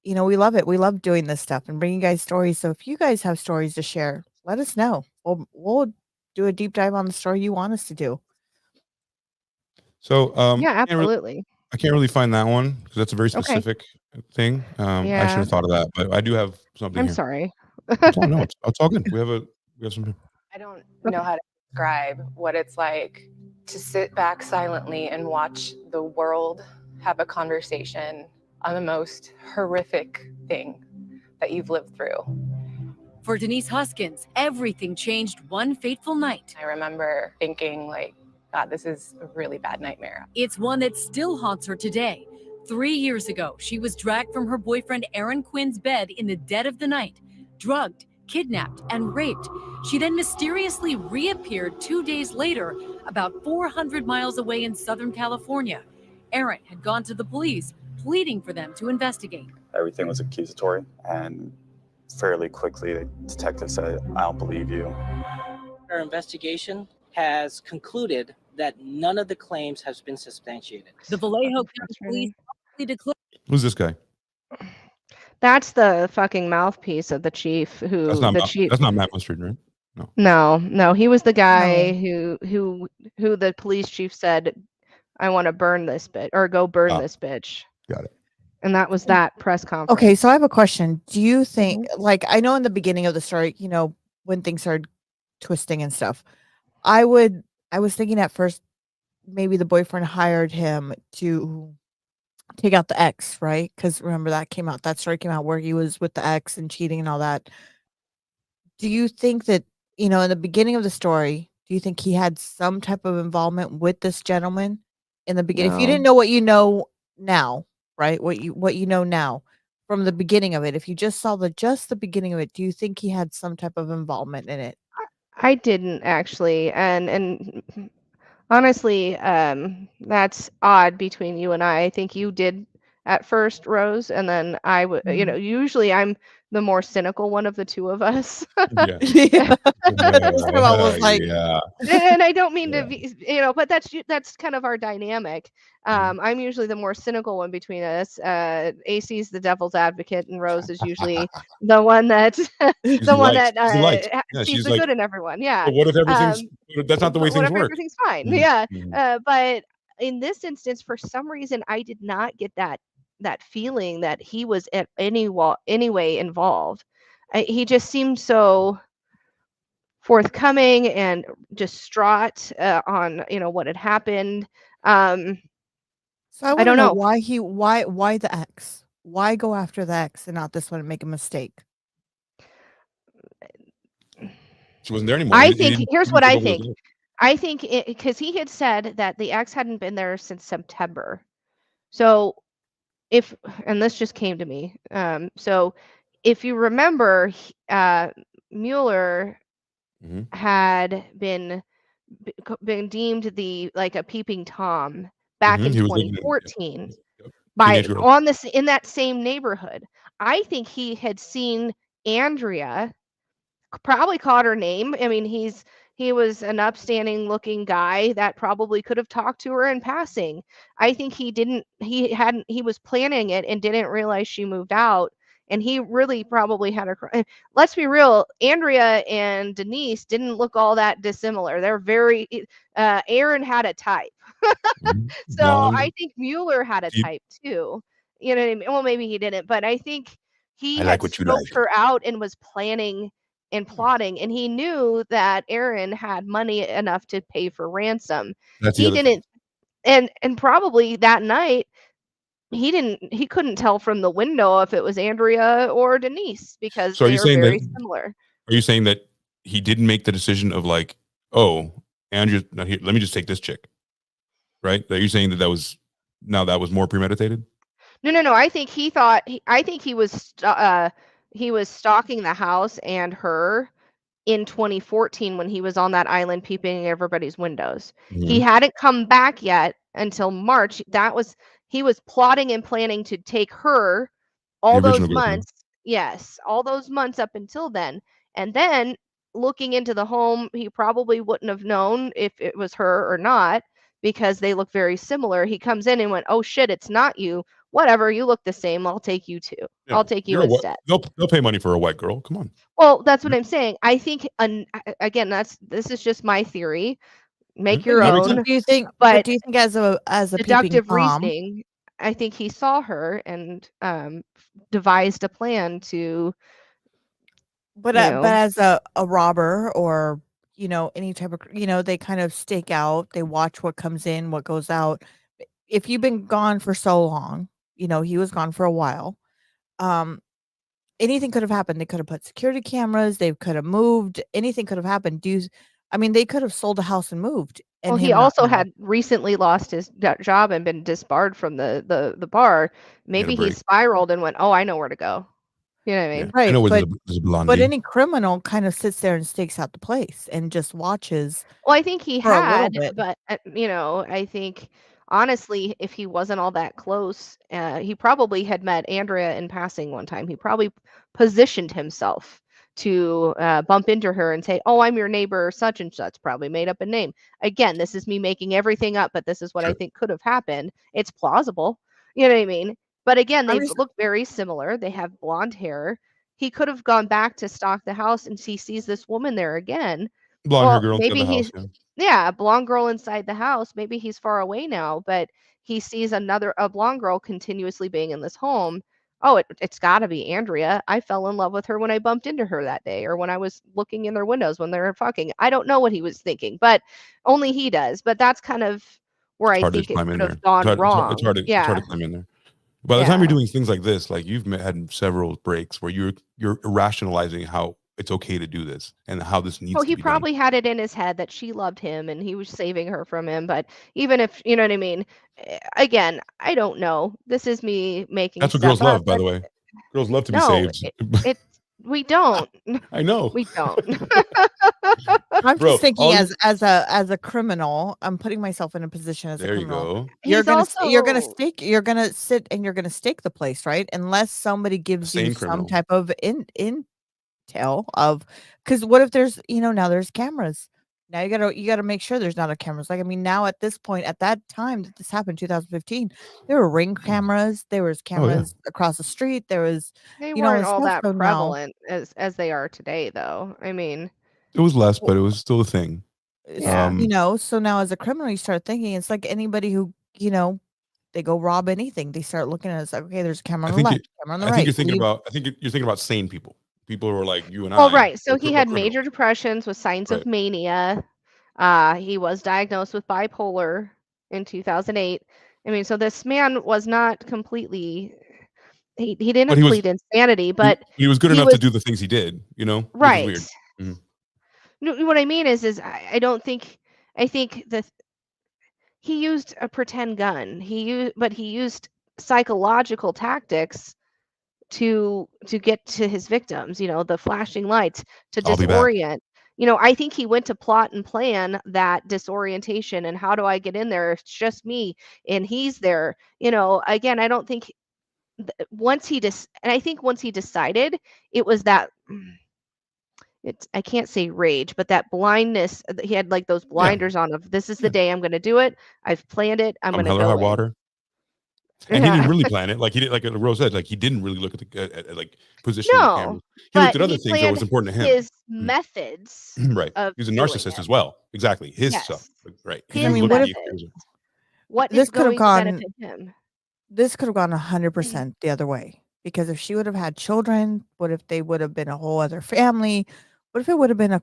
love it. We love doing this stuff and bringing you guys stories. So if you guys have stories to share, let us know. We'll do a deep dive on the story you want us to do. So yeah, absolutely. I can't really find that one because that's a very Okay. specific thing. I should Yeah. have thought of that, but I do have something I'm here. sorry. It's all good. We have some here. I don't know how to describe what it's like to sit back silently and watch the world have a conversation on the most horrific thing that you've lived through. For Denise Huskins, everything changed one fateful night. I remember thinking, like, God, this is a really bad nightmare. It's one that still haunts her today. 3 years ago, she was dragged from her boyfriend Aaron Quinn's bed in the dead of the night, drugged, kidnapped, and raped. She then mysteriously reappeared 2 days later, about 400 miles away in Southern California. Aaron had gone to the police, pleading for them to investigate. Everything was accusatory, and fairly quickly the detective said, "I don't believe you." Our investigation has concluded that none of the claims has been substantiated. The Vallejo County Police declared. Who's this guy? That's the fucking mouthpiece of the chief. That's not Matt Mustard, right? No, he was the guy who the police chief said, "I want to burn this bitch," or "Go burn this bitch." Got it. And that was that press conference. Okay, so I have a question. Do you think, like, I know in the beginning of the story, when things started twisting and stuff, I was thinking at first maybe the boyfriend hired him to take out the ex, right? Because remember that story came out where he was with the ex and cheating and all that. Do you think that, in the beginning of the story, do you think he had some type of involvement with this gentleman in the beginning? If you didn't know what you know now, right? What you know now from the beginning of it, if you just saw the beginning of it, do you think he had some type of involvement in it? I didn't actually, and honestly, that's odd between you and I. I think you did at first, Rose, and then I would. Usually I'm the more cynical one of the two of us. Yeah. And I don't mean to be, but that's kind of our dynamic. I'm usually the more cynical one between us. AC's the devil's advocate, and Rose is usually the one that sees the good in everyone. Yeah. But what if everything's that's not the way things work? Everything's fine. Yeah. But in this instance, for some reason, I did not get that feeling that he was at any way involved. He just seemed so forthcoming and distraught on what had happened. So I don't know why the ex? Why go after the ex and not this one and make a mistake? She wasn't there anymore. I think here's what I think. I think because he had said that the ex hadn't been there since September. So and this just came to me. So if you remember, Mueller had been deemed a peeping Tom back in 2014 in that same neighborhood. I think he had seen Andrea, probably caught her name. I mean, he was an upstanding looking guy that probably could have talked to her in passing. I think he was planning it and didn't realize she moved out. And he really probably had her. Let's be real, Andrea and Denise didn't look all that dissimilar. They're very, Aaron had a type. So I think Mueller had a type too. You know what I mean? Well, maybe he didn't, but I think he had scoped her out and was planning and plotting, and he knew that Aaron had money enough to pay for ransom. He didn't, and probably that night he couldn't tell from the window if it was Andrea or Denise because they are very similar. Are you saying that he didn't make the decision of like, oh, Andrea, let me just take this chick, right? Are you saying that was more premeditated? No. I think he thought. I think he was stalking the house and her in 2014 when he was on that island peeping in everybody's windows. He hadn't come back yet until March. He was plotting and planning to take her all those months. Yes, all those months up until then. And then looking into the home, he probably wouldn't have known if it was her or not because they look very similar. He comes in and went, "Oh shit, it's not you. Whatever, you look the same. I'll take you too. Yeah, I'll take you instead." They'll pay money for a white girl. Come on. Well, that's what I'm saying. I think again, this is just my theory. Make your own. Do you think? But do you think as a deductive reasoning, I think he saw her and devised a plan to. But as a robber or any type of they kind of stake out. They watch what comes in, what goes out. If you've been gone for so long, he was gone for a while. Anything could have happened. They could have put security cameras. They could have moved. Anything could have happened. They could have sold a house and moved. Well, he also had recently lost his job and been disbarred from the bar. Maybe he spiraled and went, "Oh, I know where to go." You know what I mean? I Right, know but there's a blondie. any criminal kind of sits there and stakes out the place and just watches Well, I think he for a little had, bit. but, I think honestly, if he wasn't all that close, he probably had met Andrea in passing one time. He probably positioned himself to bump into her and say, "Oh, I'm your neighbor, such and such." Probably made up a name. Again, this is me making everything up, but this is what I Sure. think could have happened. It's plausible. You know what I mean? But again, they I'm just look very similar. They have blonde hair. He could have gone back to stalk the house and he sees this woman there again. Blonde hair Well, girl inside maybe the house. he's Yeah. yeah, a blonde girl inside the house. Maybe he's far away now, but he sees a blonde girl continuously being in this home. Oh, it's got to be Andrea. I fell in love with her when I bumped into her that day, or when I was looking in their windows when they were fucking. I don't know what he was thinking, but only he does. But that's kind of where It's I hard to think it climb in could have there. gone It's wrong. hard Yeah, to climb in there. By the time yeah. you're doing things like this, like you've had several breaks where you're rationalizing how it's okay to do this and how this Oh, needs to he be done. probably had it in his head that she loved him and he was saving her from him. But even if, you know what I mean? Again, I don't know. This is me making That's what stuff girls up, love, by but the way. Girls love to be no, saved. it's we don't. I know. We don't. I'm Bro, just thinking all these, as a criminal, I'm putting myself in a position as a there you criminal. go. You're He's gonna also you're gonna sit and you're gonna stake the place, right? Unless somebody gives you Same some criminal. type of intel of, because what if there's, now there's cameras. Now you gotta make sure there's not a cameras. Like, I mean, now at this point, at that time that this happened, 2015, there were ring cameras, there was Oh yeah. cameras across the street, there was, they all weren't this all stuff. that So now, prevalent as they are today, though. I mean, It was less, but it was still a thing. yeah. So now as a criminal, you start thinking it's like anybody who, they go rob anything. They start looking at it, it's like, okay, there's a camera I on the think you left, camera on the I think right. you're thinking about you're thinking about sane people. People who are like you and Well, I, right. So he or had criminals. major depressions with signs Right. of mania. He was diagnosed with bipolar in 2008. I mean, so this man was not completely he But didn't plead insanity, but he was good he enough to was do the things he did, which is right. weird. Mhm. No, what I mean is I don't think I think that he used a pretend gun. He used psychological tactics to get to his victims, the flashing lights to I'll be back. disorient. I think he went to plot and plan that disorientation and how do I get in there? It's just me and he's there. Again, I don't think and I think once he decided it was that I can't say rage, but that blindness. He had like those Yeah. blinders on of this is the Yeah. day I'm going to do it. I've planned it. I'm Come going to hell or high go in. water. And he Yeah. didn't really plan it. Like he did, like Rose said, like he didn't really look at like positioning the No, cameras. He looked but at other he things that planned was important to him. his methods Right. of He was a doing narcissist it. as well. Exactly. His stuff. Yes. Right. He because I His was mean, looking what at if the methods. accusers. What this is could have going to gone benefit him? this could have gone 100% the other way, because if she would have had children, what if they would have been a whole other family? What if it would have been a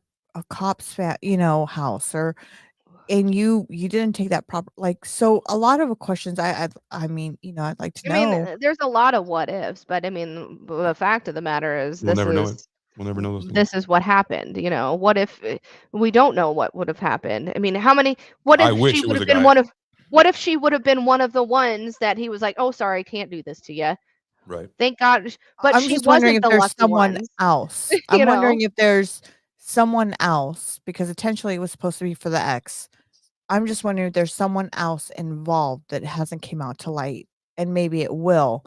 cop's house, or and you didn't take that proper, like, so a lot of questions I mean, I'd like to I mean, know. there's a lot of what ifs, but I mean, the fact of the matter is We'll never know it. We'll never know those things. this is what happened. What if we don't know what would have happened? I mean, what I if she wish it would was have a been guy. what if she would have been one of the ones that he was like, "Oh, sorry, I can't do this to you." Right. Thank God. But I'm she just wondering wasn't if the there's lucky someone ones, else. you I'm know? wondering if there's someone else, because potentially it was supposed to be for the ex. I'm just wondering if there's someone else involved that hasn't came out to light, and maybe it will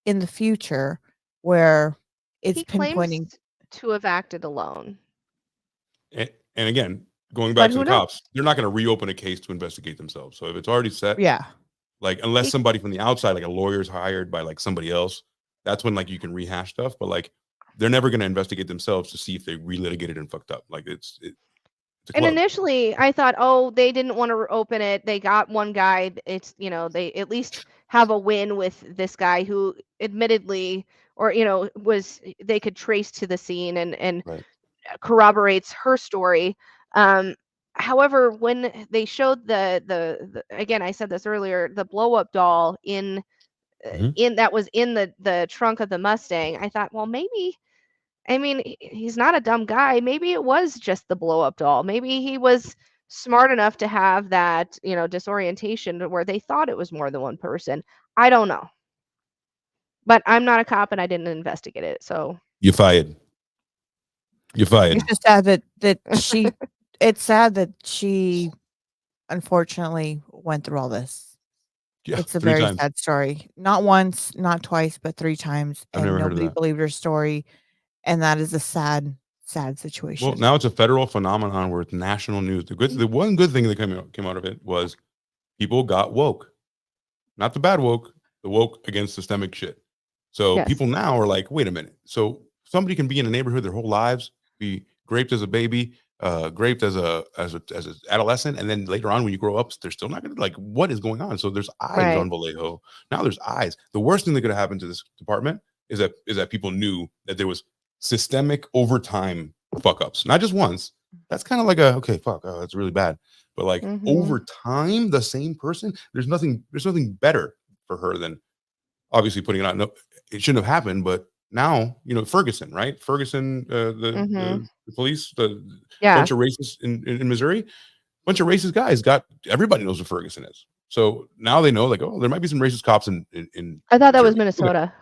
in the future, where it's He claims pinpointing. to have acted alone, And again, going but back to who the knows? cops, they're not going to reopen a case to investigate themselves. So if it's already set, Yeah. like unless He somebody from the outside, like a lawyer's hired by like somebody else, that's when like you can rehash stuff. But like they're never going to investigate themselves to see if they relitigated and fucked up. Like it's a And club. initially, I thought, oh, they didn't want to open it. They got one guy. It's, they at least have a win with this guy who admittedly, or, they could trace to the scene and Right. corroborates her story. However, when they showed the again, I said this earlier, the blow up doll in that was in the trunk of the Mustang, I thought, well, maybe. I mean, he's not a dumb guy. Maybe it was just the blow up doll. Maybe he was smart enough to have that, disorientation to where they thought it was more than one person. I don't know. But I'm not a cop and I didn't investigate it. So You fired. You're fired. It's just sad that she. It's sad that she, unfortunately, went through all this. Yeah, It's a 3 very times. sad story. Not once, not twice, but 3 times, I've and never heard of nobody that. believed her story, and that is a sad, sad situation. Well, now it's a federal phenomenon where it's national news. The one good thing that came out of it was people got woke. Not the bad woke, the woke against systemic shit. So Yes. people now are like, wait a minute. So somebody can be in a neighborhood their whole lives, be raped as a baby, raped as an adolescent, and then later on when you grow up, they're still not gonna, like, what is going on? So there's eyes Right. on Vallejo. Now there's eyes. The worst thing that could have happened to this department is that people knew that there was systemic overtime fuck ups, not just once. That's kind of like okay, fuck, that's really bad. But like over time, the same person, there's nothing better for her than obviously putting it out. No, it shouldn't have happened, but now, Ferguson, right? Ferguson, the police, the Yeah. bunch of racists in Missouri, bunch of racist guys everybody knows what Ferguson is. So now they know, like, oh, there might be some racist cops in I thought that was Missouri. Okay. Minnesota.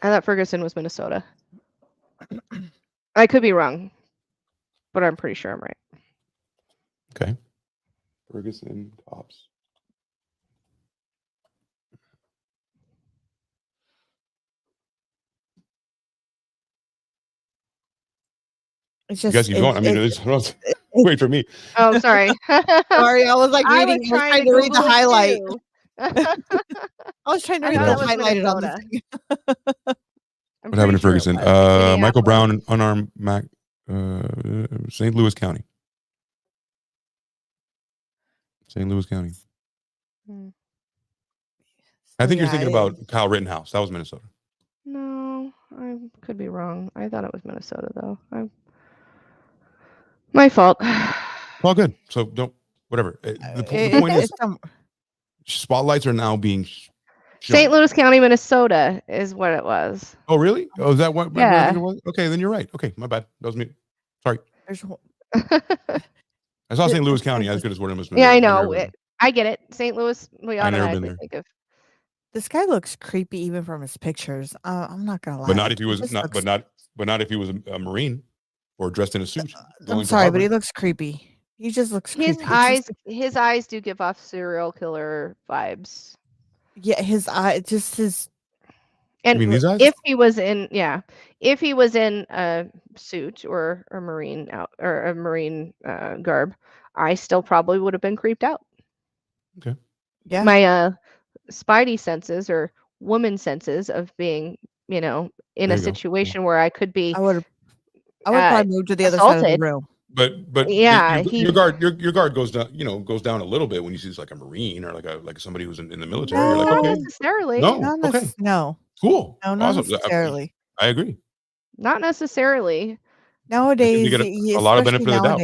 I thought Ferguson was Minnesota. I could be wrong, but I'm pretty sure I'm right. Okay. Ferguson cops. It's You guys just, keep going. I mean, wait for me. Oh, sorry. sorry, I was like I reading. was I was trying trying to to read the Google it highlight. too. I was trying to I read thought the it was highlighted on the Minnesota. thing. I'm What happened in pretty sure Ferguson? it was. Michael Minneapolis. Brown, unarmed Mac, St. Louis County. St. Louis County. I think you're thinking about Kyle Rittenhouse. That was Minnesota. No, I could be wrong. I thought it was Minnesota, though. My fault. All good. So don't, whatever. The point is, spotlights are now being shown. St. Louis County, Minnesota is what it was. Oh, really? Oh, is that what I Yeah. think it was? Okay, then you're right. Okay, my bad. That was me. Sorry. I saw St. Louis County. I was good as word was. Yeah, I know. I get it. St. Louis, we I never been automatically there. think of. This guy looks creepy even from his pictures. I'm not gonna lie. But not if he was not. But not if he was a Marine or dressed in a suit. I'm sorry, but he looks creepy. He just looks creepy. His eyes do give off serial killer vibes. Yeah, his eye, just his. And you mean these eyes? if he was in a suit or a Marine garb, I still probably would have been creeped out. Okay. Yeah. My spidey senses or woman senses of being, in a situation where I could be. I would probably move to the other side of the room. But yeah, your guard goes down, goes down a little bit when you see like a Marine or like somebody who's in the military. You're like, not okay, necessarily. No. Cool. No, not Awesome. necessarily. I agree. Not necessarily. Nowadays, you get a lot of benefit of the doubt.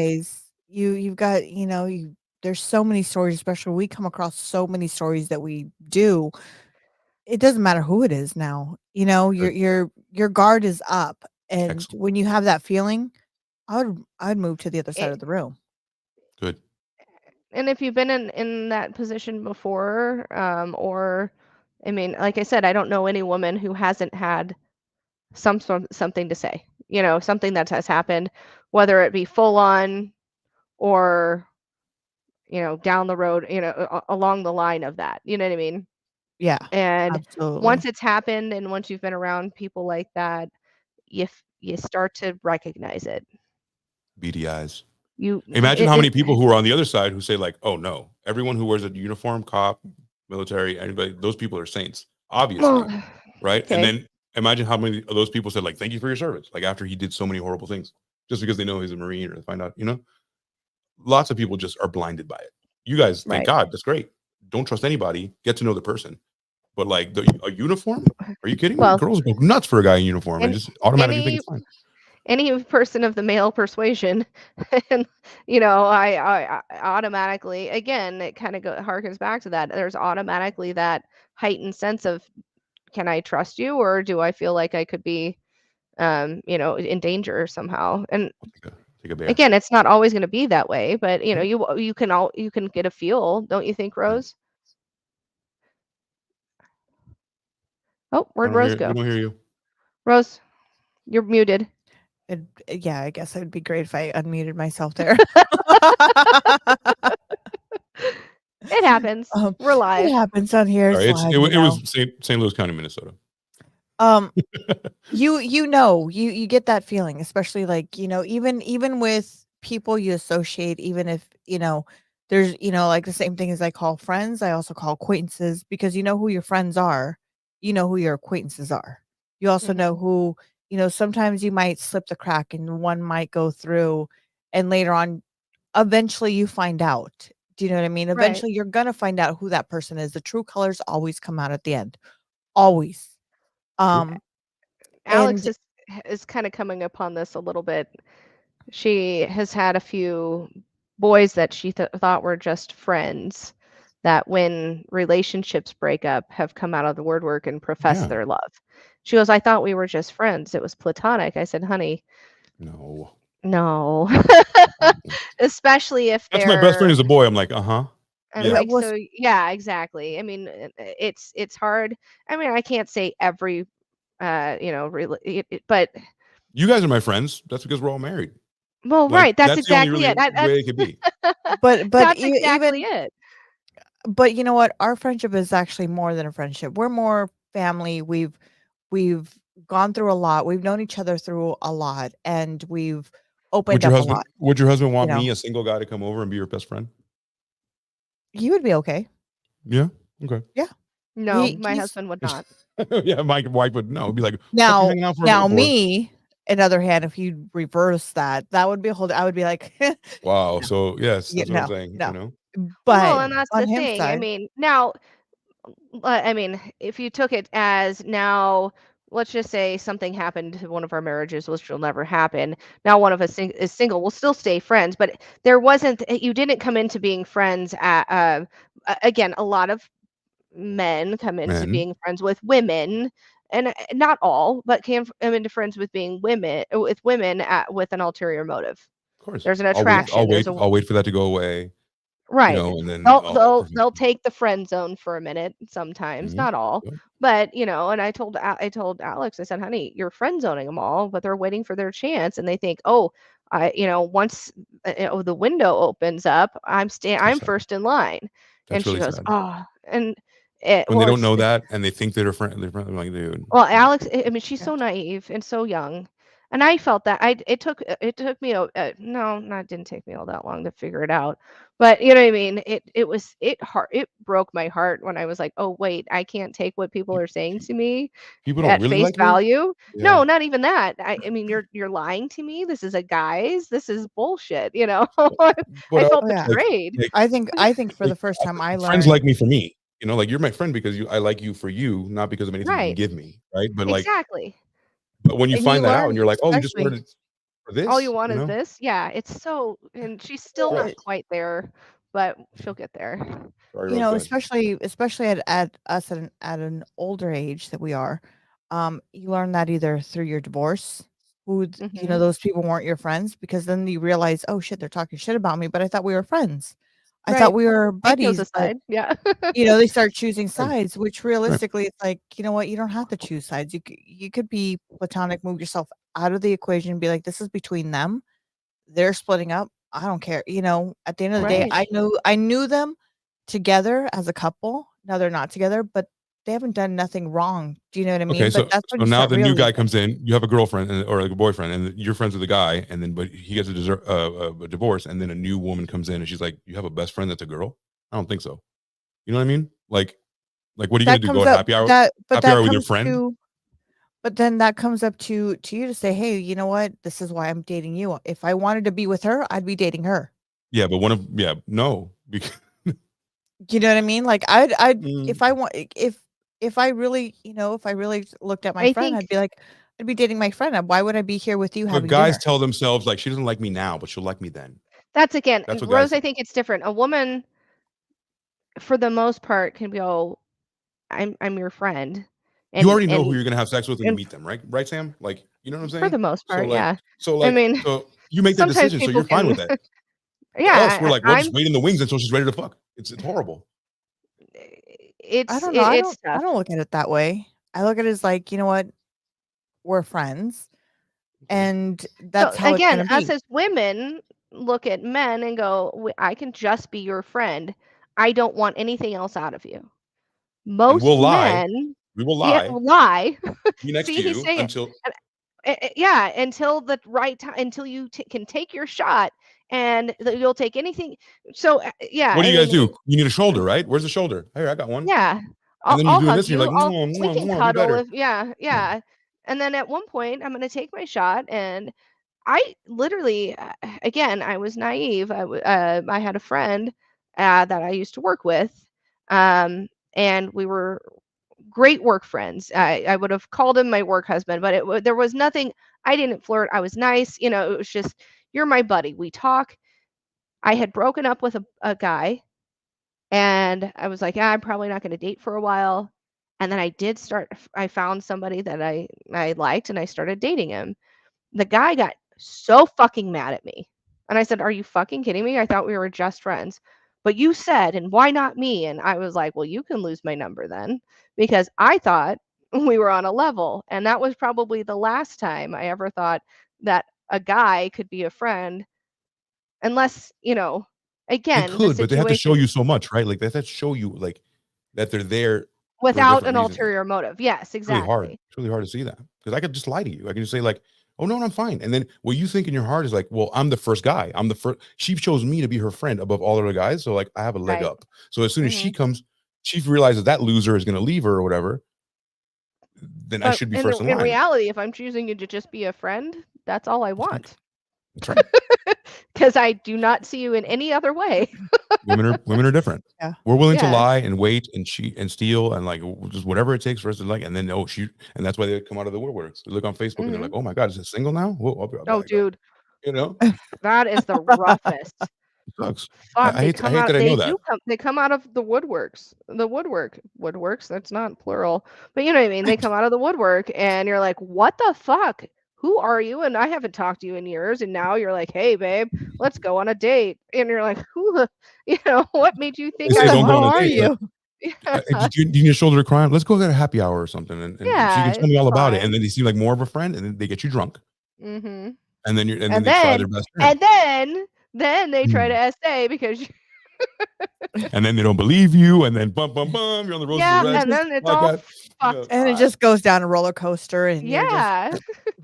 You've got, there's so many stories, especially we come across so many stories that we do. It doesn't matter who it is now. Your guard is up, and Excellent. when you have that feeling, I'd move to the other side of the room. Good. And if you've been in that position before, or I mean, like I said, I don't know any woman who hasn't had something to say. Something that has happened, whether it be full on or down the road, along the line of that. You know what I mean? Yeah. And absolutely. once it's happened and once you've been around people like that, you start to recognize it. Beady eyes. You imagine how many people who are on the other side who say like, oh no, everyone who wears a uniform, cop, military, anybody, those people are saints, obviously. Right. Okay. And then imagine how many of those people said like, thank you for your service. Like after he did so many horrible things, just because they know he's a Marine or they find out, lots of people just are blinded by it. You guys, thank God, that's great. Don't trust anybody, get to know the person. But like a uniform? Are you kidding me? Girls go nuts for a guy in uniform and just automatically think it's fine. Any person of the male persuasion, and I automatically, again, it kind of harkens back to that. There's automatically that heightened sense of, can I trust you, or do I feel like I could be, in danger somehow? And take a bear. Again, it's not always going to be that way, but you can get a feel, don't you think, Rose? Oh, where'd Rose go? We don't hear you. Rose, you're muted. Yeah, I guess it would be great if I unmuted myself there. It happens. We're live. It happens on here. Sorry, It's live, it was St. Louis County, Minnesota. You get that feeling, especially like, even with people you associate, even if, there's, like the same thing as I call friends, I also call acquaintances, because you know who your friends are, you know who your acquaintances are. You also know who, sometimes you might slip the crack and one might go through, and later on, eventually you find out. Do you know what I mean? Right. Eventually you're gonna find out who that person is. The true colors always come out at the end. Always. Alex And is kind of coming upon this a little bit. She has had a few boys that she thought were just friends, that when relationships break up have come out of the woodwork and profess Yeah. their love. She goes, I thought we were just friends. It was platonic. I said, honey, No. Especially if That's my best friend they're is a boy. I'm like, uh-huh. I'm Yeah. like, so yeah, exactly. I mean, it's hard. I mean, I can't say every really, but You guys are my friends. That's because we're all married. well, Like, right. That's that's the only exactly it. way it could be. but That's e- exactly even it. but you know what? Our friendship is actually more than a friendship. We're more family. We've gone through a lot. We've known each other through a lot, and we've opened up a lot. Would your husband want you know. me, a single guy, to come over and be your best friend? He would be okay. Yeah. Okay. Yeah. No, my husband would not. Yeah, my wife would no. Be like, "Fuck you Now, hanging out for now for?" me, on the other hand, if you reverse that would be a whole. I would be like, Wow. So yes, yeah, that's what I'm saying. no. You know. Well, But and that's on the his thing. I side, mean, now, I mean, if you took it as now, let's just say something happened to one of our marriages, which will never happen. Now one of us is single. We'll still stay friends, but there wasn't. You didn't come into being friends at. Again, a lot of men come into being friends with women, and not all, but come into friends with being women with women with an ulterior motive. Of course. There's an I'll wait. attraction. There's a I'll wait for that to go away. right. And then They'll take the friend zone for a minute sometimes, not all, but and I told Alex, I said, honey, you're friend zoning them all, but they're waiting for their chance, and they think, oh, once the window opens up, I'm first in line. That's And she really goes, sad. oh, and when they don't know that and they think they're friend, I'm like, dude. well, Alex, I mean, she's so naive and so young, and I felt that. It took me no, not didn't take me all that long to figure it out, but you know what I mean. It broke my heart when I was like, oh wait, I can't take what people are saying to me People don't at really face like her? value. Yeah. No, not even that. I mean, you're lying to me. This is a guise. This is bullshit. I felt betrayed. I think for the first time I learned friends like me for me. Like you're my friend because I like you for you, not because of anything you can Right. give me, right? But like, Exactly. but when you And find you that out learn, and you're like, oh, you just especially wanted it for this, All you want is this? Yeah, it's so, and she's still Well, not quite there, but she'll get there. Sorry, Rose, go ahead. especially at us at an older age that we are, you learn that either through your divorce, those people weren't your friends, because then you realize, oh shit, they're talking shit about me, but I thought we were friends. I thought Right. we were Take those buddies, but aside. Yeah. they start choosing sides, which realistically, it's like, you know what, you don't have to choose sides. You could be platonic, move yourself out of the equation, and be like, this is between them. They're splitting up. I don't care. At the end of the day, Right. I knew them together as a couple. Now they're not together, but they haven't done nothing wrong. Do you know what I mean? Okay, But that's when so you now start the new guy realizing. comes in. You have a girlfriend or like a boyfriend, and you're friends with the guy, and then but he gets a divorce, and then a new woman comes in, and she's like, "You have a best friend that's a girl?" I don't think so. You know what I mean? Like what are you gonna That do? comes Go to up happy hour? that but Happy that hour with your comes friend? to but then that comes up to you to say, "Hey, you know what? This is why I'm dating you. If I wanted to be with her, I'd be dating her." Yeah, but no, because You know what I mean? Like I'd if Mm. I want if I really, if I really looked at my I friend, think I'd be like, I'd be dating my friend. Why would I be here with you but having guys dinner? tell themselves like she doesn't like me now, but she'll like me then. that's again, That's what guys Rose, I think. think it's different. A woman, for the most part, can go, I'm your friend. You And already know who and you're gonna have sex with when you and meet them, right? Right, Sam? Like, you know what I'm for saying? the most So part, like, yeah. so I like, mean, so you make that sometimes decision, so people you're fine can with that. To us, we're yeah, like, well, just wait in the wings until she's ready to fuck. It's horrible. I it's don't know. I it's don't I tough. don't look at it that way. I look at it as like, you know what? We're friends. And So that's how it's again, going to us be. as women look at men and go, I can just be your friend. I don't want anything else out of you. And Most we'll lie. men, We will yeah, lie. lie. Be next See, to he's you saying it. until Yeah, until the right time, until you can take your shot, and you'll take anything. So yeah, what do I you guys mean, do? You need a shoulder, right? Where's the shoulder? Here, I got one. yeah, And then you're I'll doing hug this, and you're you. like, mwah, We mwah, can mwah, be cuddle better. if yeah. And then at one point, I'm gonna take my shot, and I literally, again, I was naive. I had a friend that I used to work with, and we were great work friends. I would have called him my work husband, but there was nothing. I didn't flirt. I was nice. It was just, you're my buddy. We talk. I had broken up with a guy, and I was like, yeah, I'm probably not going to date for a while. And then I found somebody that I liked, and I started dating him. The guy got so fucking mad at me. And I said, "Are you fucking kidding me? I thought we were just friends." But you said, "And why not me?" And I was like, "Well, you can lose my number then," because I thought we were on a level. And that was probably the last time I ever thought that a guy could be a friend, unless, They again, the could, but they have to show situation you so much, right? Like they have to show you like that they're there for a without different an reason. ulterior motive. Yes, It's really hard. exactly. It's really hard to see that because I could just lie to you. I can just say like, "Oh no, I'm fine," and then what you think in your heart is like, "Well, I'm the first guy. I'm the first." She chose me to be her friend above all other guys, so like I have a leg Right. up. So as soon as she hmm comes, she realizes that loser is going to leave her or whatever. Then I But should be first in in line. reality, if I'm choosing you to just be a friend, that's all I want. That's right. Because I do not see you in any other way. Women are different. Yeah. We're willing to Yeah. lie and wait and cheat and steal and like just whatever it takes for us to like. And then and that's why they come out of the woodworks. They look on Facebook and they're like, Mhm. "Oh my god, is it single now? Whoa, I'll be right Oh, back." dude, You know, that is the roughest. it sucks. Fuck, I hate that I they know do that. come out of the woodworks. The woodworks, that's not plural. But you know what I mean? They come out of the woodwork and you're like, "What the fuck? Who are you?" And I haven't talked to you in years, and now you're like, "Hey, babe, let's go on a date." And you're like, "Who the what made you They think Who say I the don't go want on hell a are date, but you? Yeah. do you need a shoulder to cry on? Let's go get a happy hour or something, and she can Yeah, tell me it's all about it. And fine. then they seem like more of a friend, and then they get you drunk, Mhm. and then And they try their then best friend, they try to SA because and then they don't believe you, and then bum bum bum, you're on the Roses yeah, of Red and then it's all podcast. Yeah. fucked And it up. just goes down a roller coaster and you're just Yeah.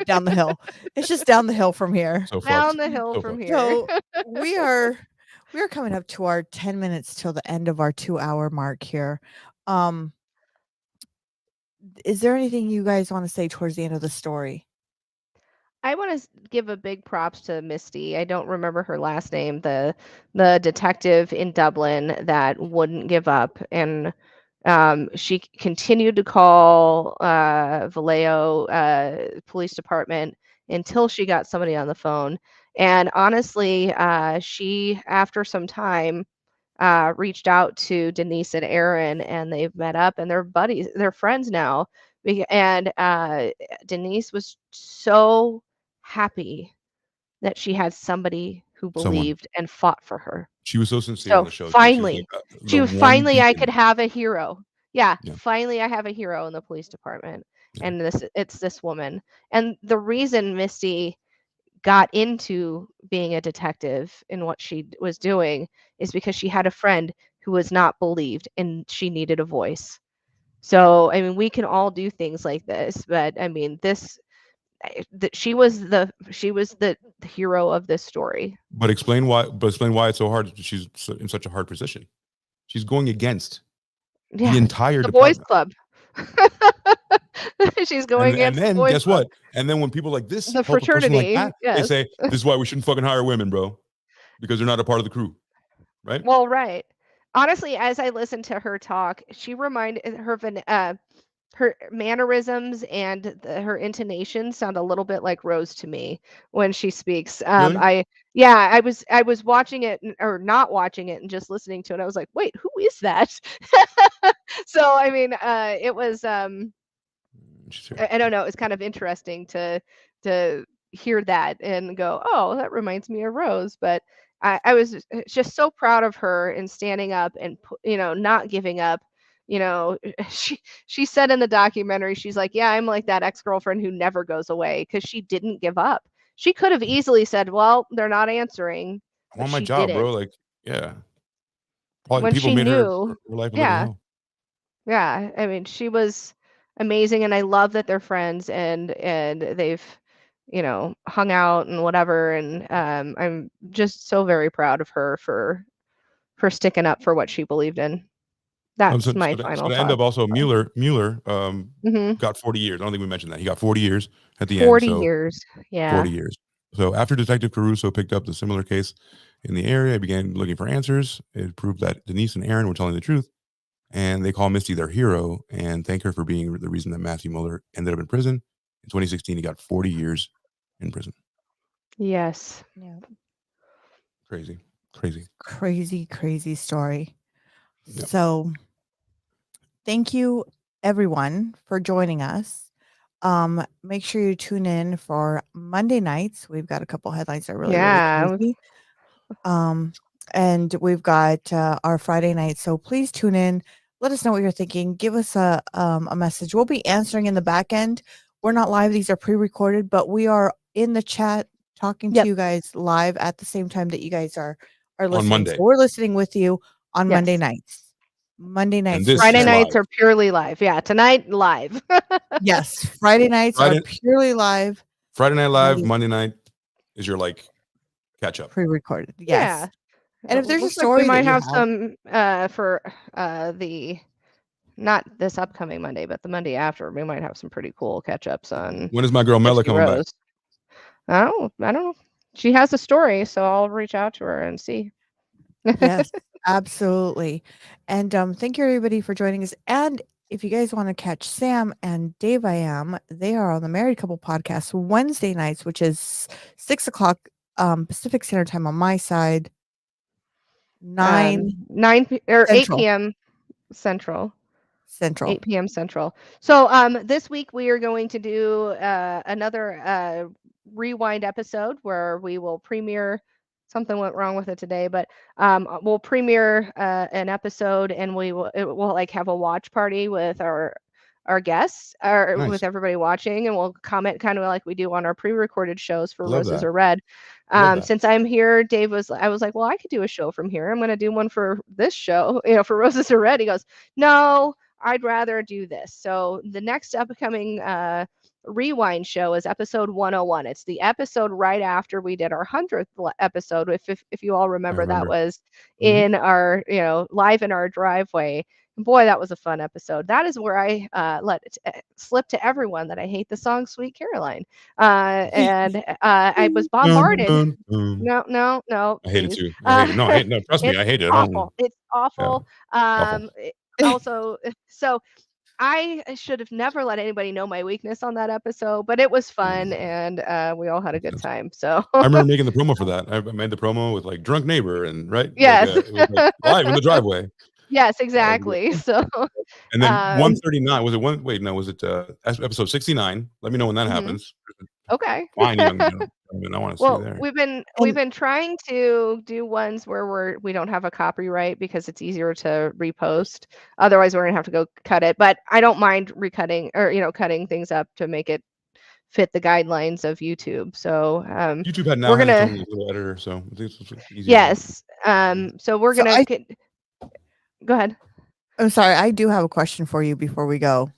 down the hill. It's just down the hill from here. So fucked. Down the hill So from fucked. here. So we are coming up to our 10 minutes till the end of our 2-hour mark here. Is there anything you guys want to say towards the end of the story? I want to give a big props to Misty. I don't remember her last name, the detective in Dublin that wouldn't give up, and she continued to call Vallejo Police Department until she got somebody on the phone. And honestly, she, after some time, reached out to Denise and Aaron, and they've met up, and they're buddies, they're friends now. And Denise was so happy that she had somebody who Someone. believed and fought for her. She was so sincere on So the show too. She was finally, like the one finally I beacon. could have a hero. Yeah, Yeah. finally I have a hero in the police department. Yeah. And it's this woman. And the reason Misty got into being a detective in what she was doing is because she had a friend who was not believed and she needed a voice. So, I mean, we can all do things like this, but I mean, she was the hero of this story. But explain why it's so hard. She's in such a hard position. She's going against the entire the boys department. club. She's going And against the then boys guess club. what? And then when people like this The help a person like fraternity, that, they yes. say this is why we shouldn't fucking hire women, bro, because they're not a part of the crew, right? Well, right. Honestly, as I listened to her talk, she reminded her mannerisms and her intonation sound a little bit like Rose to me when she speaks. Really? I was watching it or not watching it and just listening to it. I was like, wait, who is that? So I mean, it was I don't know. It's kind of interesting to hear that and go, oh, that reminds me of Rose. But I was just so proud of her in standing up and not giving up. you know, she said in the documentary, she's like, yeah, I'm like that ex-girlfriend who never goes away, because she didn't give up. She could have easily said, well, they're not answering, I but want my she job, bro. didn't. Like, yeah. Probably When people she made her knew, life a living yeah, hell. yeah, I mean, she was amazing, and I love that they're friends, and they've, hung out and whatever, and I'm just so very proud of her for sticking up for what she believed in. That's my So final to end thought. up also Mueller Mhm. got 40 years. I don't think we mentioned that. He got 40 years at the end. 40 So years. Yeah. 40 years. So after Detective Caruso picked up the similar case in the area, he began looking for answers. It proved that Denise and Aaron were telling the truth. And they call Misty their hero and thank her for being the reason that Matthew Mueller ended up in prison. In 2016, he got 40 years in prison. Yes. Yeah. Crazy. Crazy story. Yep. So thank you everyone for joining us. Make sure you tune in for Monday nights. We've got a couple headlines that are really Yeah. crazy. And we've got our Friday night. So please tune in. Let us know what you're thinking. Give us a message. We'll be answering in the back end. We're not live. These are pre-recorded, but we are in the chat talking to Yep. you guys live at the same time that you guys are listening. Monday. So we're listening with you on Yes. Monday nights. Monday nights. this Friday is nights live. are purely live. Yeah. Tonight, live. Yes. Friday nights are purely live. Friday night live. Monday night is your like catch up. Pre-recorded. Yes. Yeah. And if there's a Looks like story we might that you have some for the not this upcoming Monday, but the Monday after, we might have some pretty cool catch-ups on When is my girl Mela Gypsy coming back? Rose. I don't know. She has a story, so I'll reach out to her and see. Yes, absolutely. And thank you everybody for joining us. And if you guys want to catch Sam and Dave I Am, they are on the Married Couple podcast Wednesday nights, which is 6:00 Pacific Standard Time on my side. 9 or 8 Central. p.m. Central. Central. 8 p.m. Central. So this week we are going to do another rewind episode where we will premiere. Something went wrong with it today, but we'll premiere an episode, and we'll like have a watch party with our guests, or Nice. with everybody watching, and we'll comment kind of like we do on our pre-recorded shows for Love Roses that. Are Red. Love that. Since I'm here, I was like, well, I could do a show from here. I'm going to do one for this show, for Roses Are Red. He goes, no, I'd rather do this. So the next upcoming rewind show is episode 101. It's the episode right after we did our 100th episode. If you all remember, that was in our, live in our driveway. Boy, that was a fun episode. That is where I let it slip to everyone that I hate the song Sweet Caroline. And I was bombarded. No. I hate it too. I hate it. No, trust me, I hate it. Awful. It's awful. Awful. Also, so I should have never let anybody know my weakness on that episode, but it was fun, and we all had a good time. So I remember making the promo for that. I made the promo with like drunk neighbor and right. Yes. Like, it was like live in the driveway. Yes, exactly. So and then 139 was it one? Wait, no, was it episode 69? Let me know when that happens. Okay. Fine, young gentlemen. I want to see you there. We've been trying to do ones where we don't have a copyright because it's easier to repost. Otherwise, we're gonna have to go cut it. But I don't mind recutting or cutting things up to make it fit the guidelines of YouTube. So YouTube had now has its own little editor, so it's easier. Yes. So we're gonna go ahead. I'm sorry, I do have a question for you before we go.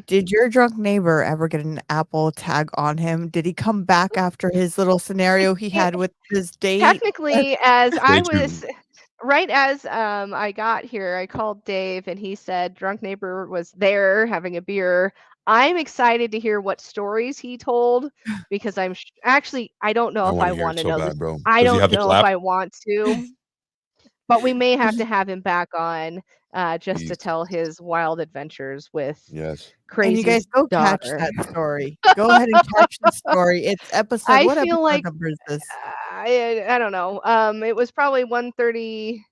Did your drunk neighbor ever get an Apple tag on him? Did he come back after his little scenario he had with his date? Technically, as I was right as I got here, I called Dave and he said drunk neighbor was there having a beer. I'm excited to hear what stories he told because I'm actually I don't know if I want to know this. Bro. I don't know if I want to. But we may have to have him back on just to tell his wild adventures with crazy. And you guys go catch that story. Go ahead and catch the story. It's episode. What episode number is this? I don't know. It was probably 130.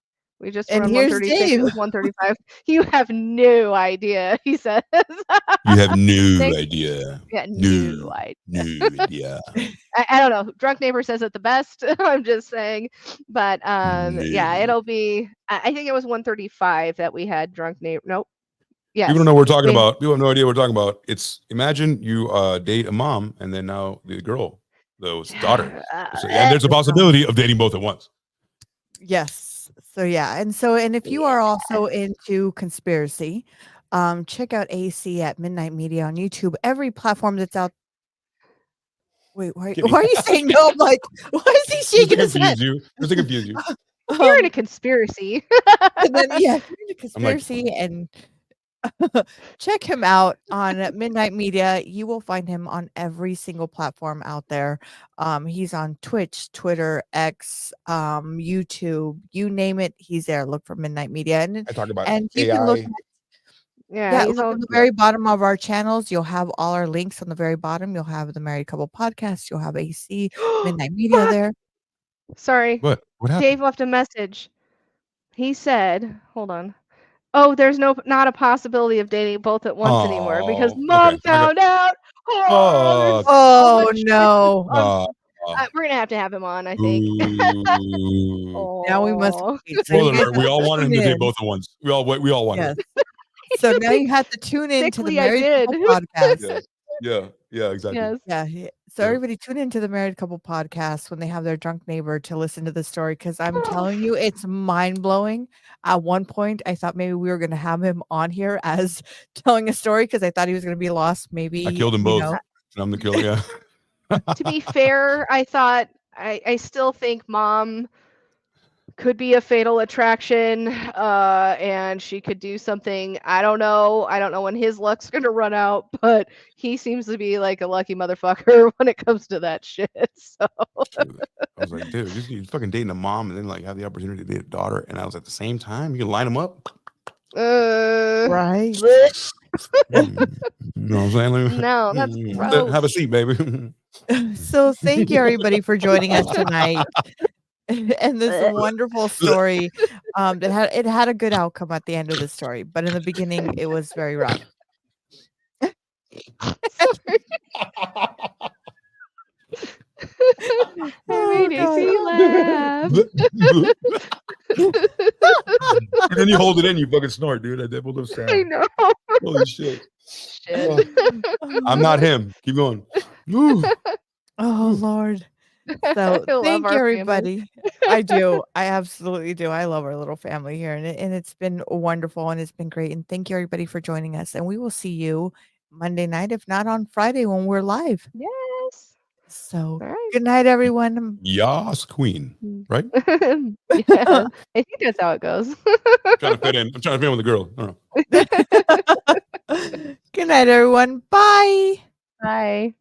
We just And run here's 136. It Dave. was 135. You have no idea, he says. You have no Thank- idea. Yeah, no idea. No idea. I don't know. Drunk neighbor says it the best. I'm just saying. But yeah, No. it'll be. I think it was 135 that we had drunk neighbor. Nope. Yes. People don't know what we're talking we- about. People have no idea what we're talking about. It's imagine you date a mom and then now the girl, those daughter. So, and there's a possibility of dating both at once. Yes. So yeah. And if you are also into conspiracy, check out AC at Midnight Media on YouTube. Every platform that's out. Wait, why are you saying no? I'm like, why is he Just to shaking his head? confuse you. Just to confuse you. You're in a conspiracy. And then yeah, if you're into I'm like- conspiracy and check him out on Midnight Media. You will find him on every single platform out there. He's on Twitch, Twitter, X, YouTube, you name it, he's there. Look for Midnight Media. I talk about And you can look AI. Yeah, he's look all. at the very bottom of our channels. You'll have all our links on the very bottom. You'll have the Married Couple Podcast. You'll have AC, Midnight Media Fuck! there. Sorry. What happened? Dave left a message. He said, "Hold on. Oh, there's not a possibility of dating both at once anymore because Oh, mom okay. found out." Oh, there's so Oh much shit. no. We're gonna have to have him on, I think. Ooh. Now we must Oh. wait. So you Spoiler guys alert, we all wanted him to tune date in. both at once. We all wanted Yes. it. So now you have to tune in to the Sickly, I Married did. Couple Podcast. Yeah, exactly. Yes. Yeah. So Yeah. everybody tune into the Married Couple Podcast when they have their drunk neighbor to listen to the story, because I'm telling you, it's mind blowing. At one point, I thought maybe we were going to have him on here as telling a story because I thought he was going to be lost. Maybe I killed them you both. know. And I'm the killer. Yeah. To be fair, I thought I still think mom could be a fatal attraction, and she could do something. I don't know when his luck's gonna run out, but he seems to be like a lucky motherfucker when it comes to that shit. So I was like, dude, you fucking dating a mom and then like have the opportunity to date a daughter. And I was at the same time, you can line them up. Right. You know what I'm saying? Like, No, that's have a gross. seat, baby. So thank you everybody for joining us tonight. And this wonderful story. It had a good outcome at the end of the story, but in the beginning it was very rough. I made AC laugh. And then you hold it in, you fucking snort, dude. I doubled up I sound. know. Holy shit. Shit. I'm not him. Keep going. Woo. Oh Lord. So I love thank our you, family. everybody. I do. I absolutely do. I love our little family here, and it's been wonderful and it's been great. And thank you, everybody, for joining us. And we will see you Monday night, if not on Friday when we're live. Yes. So All right. good night, everyone. Yas, queen. Right? Yeah, I think that's how it goes. I'm trying to fit in. I'm trying to fit in with the girl. I don't know. Good night, everyone. Bye. Bye.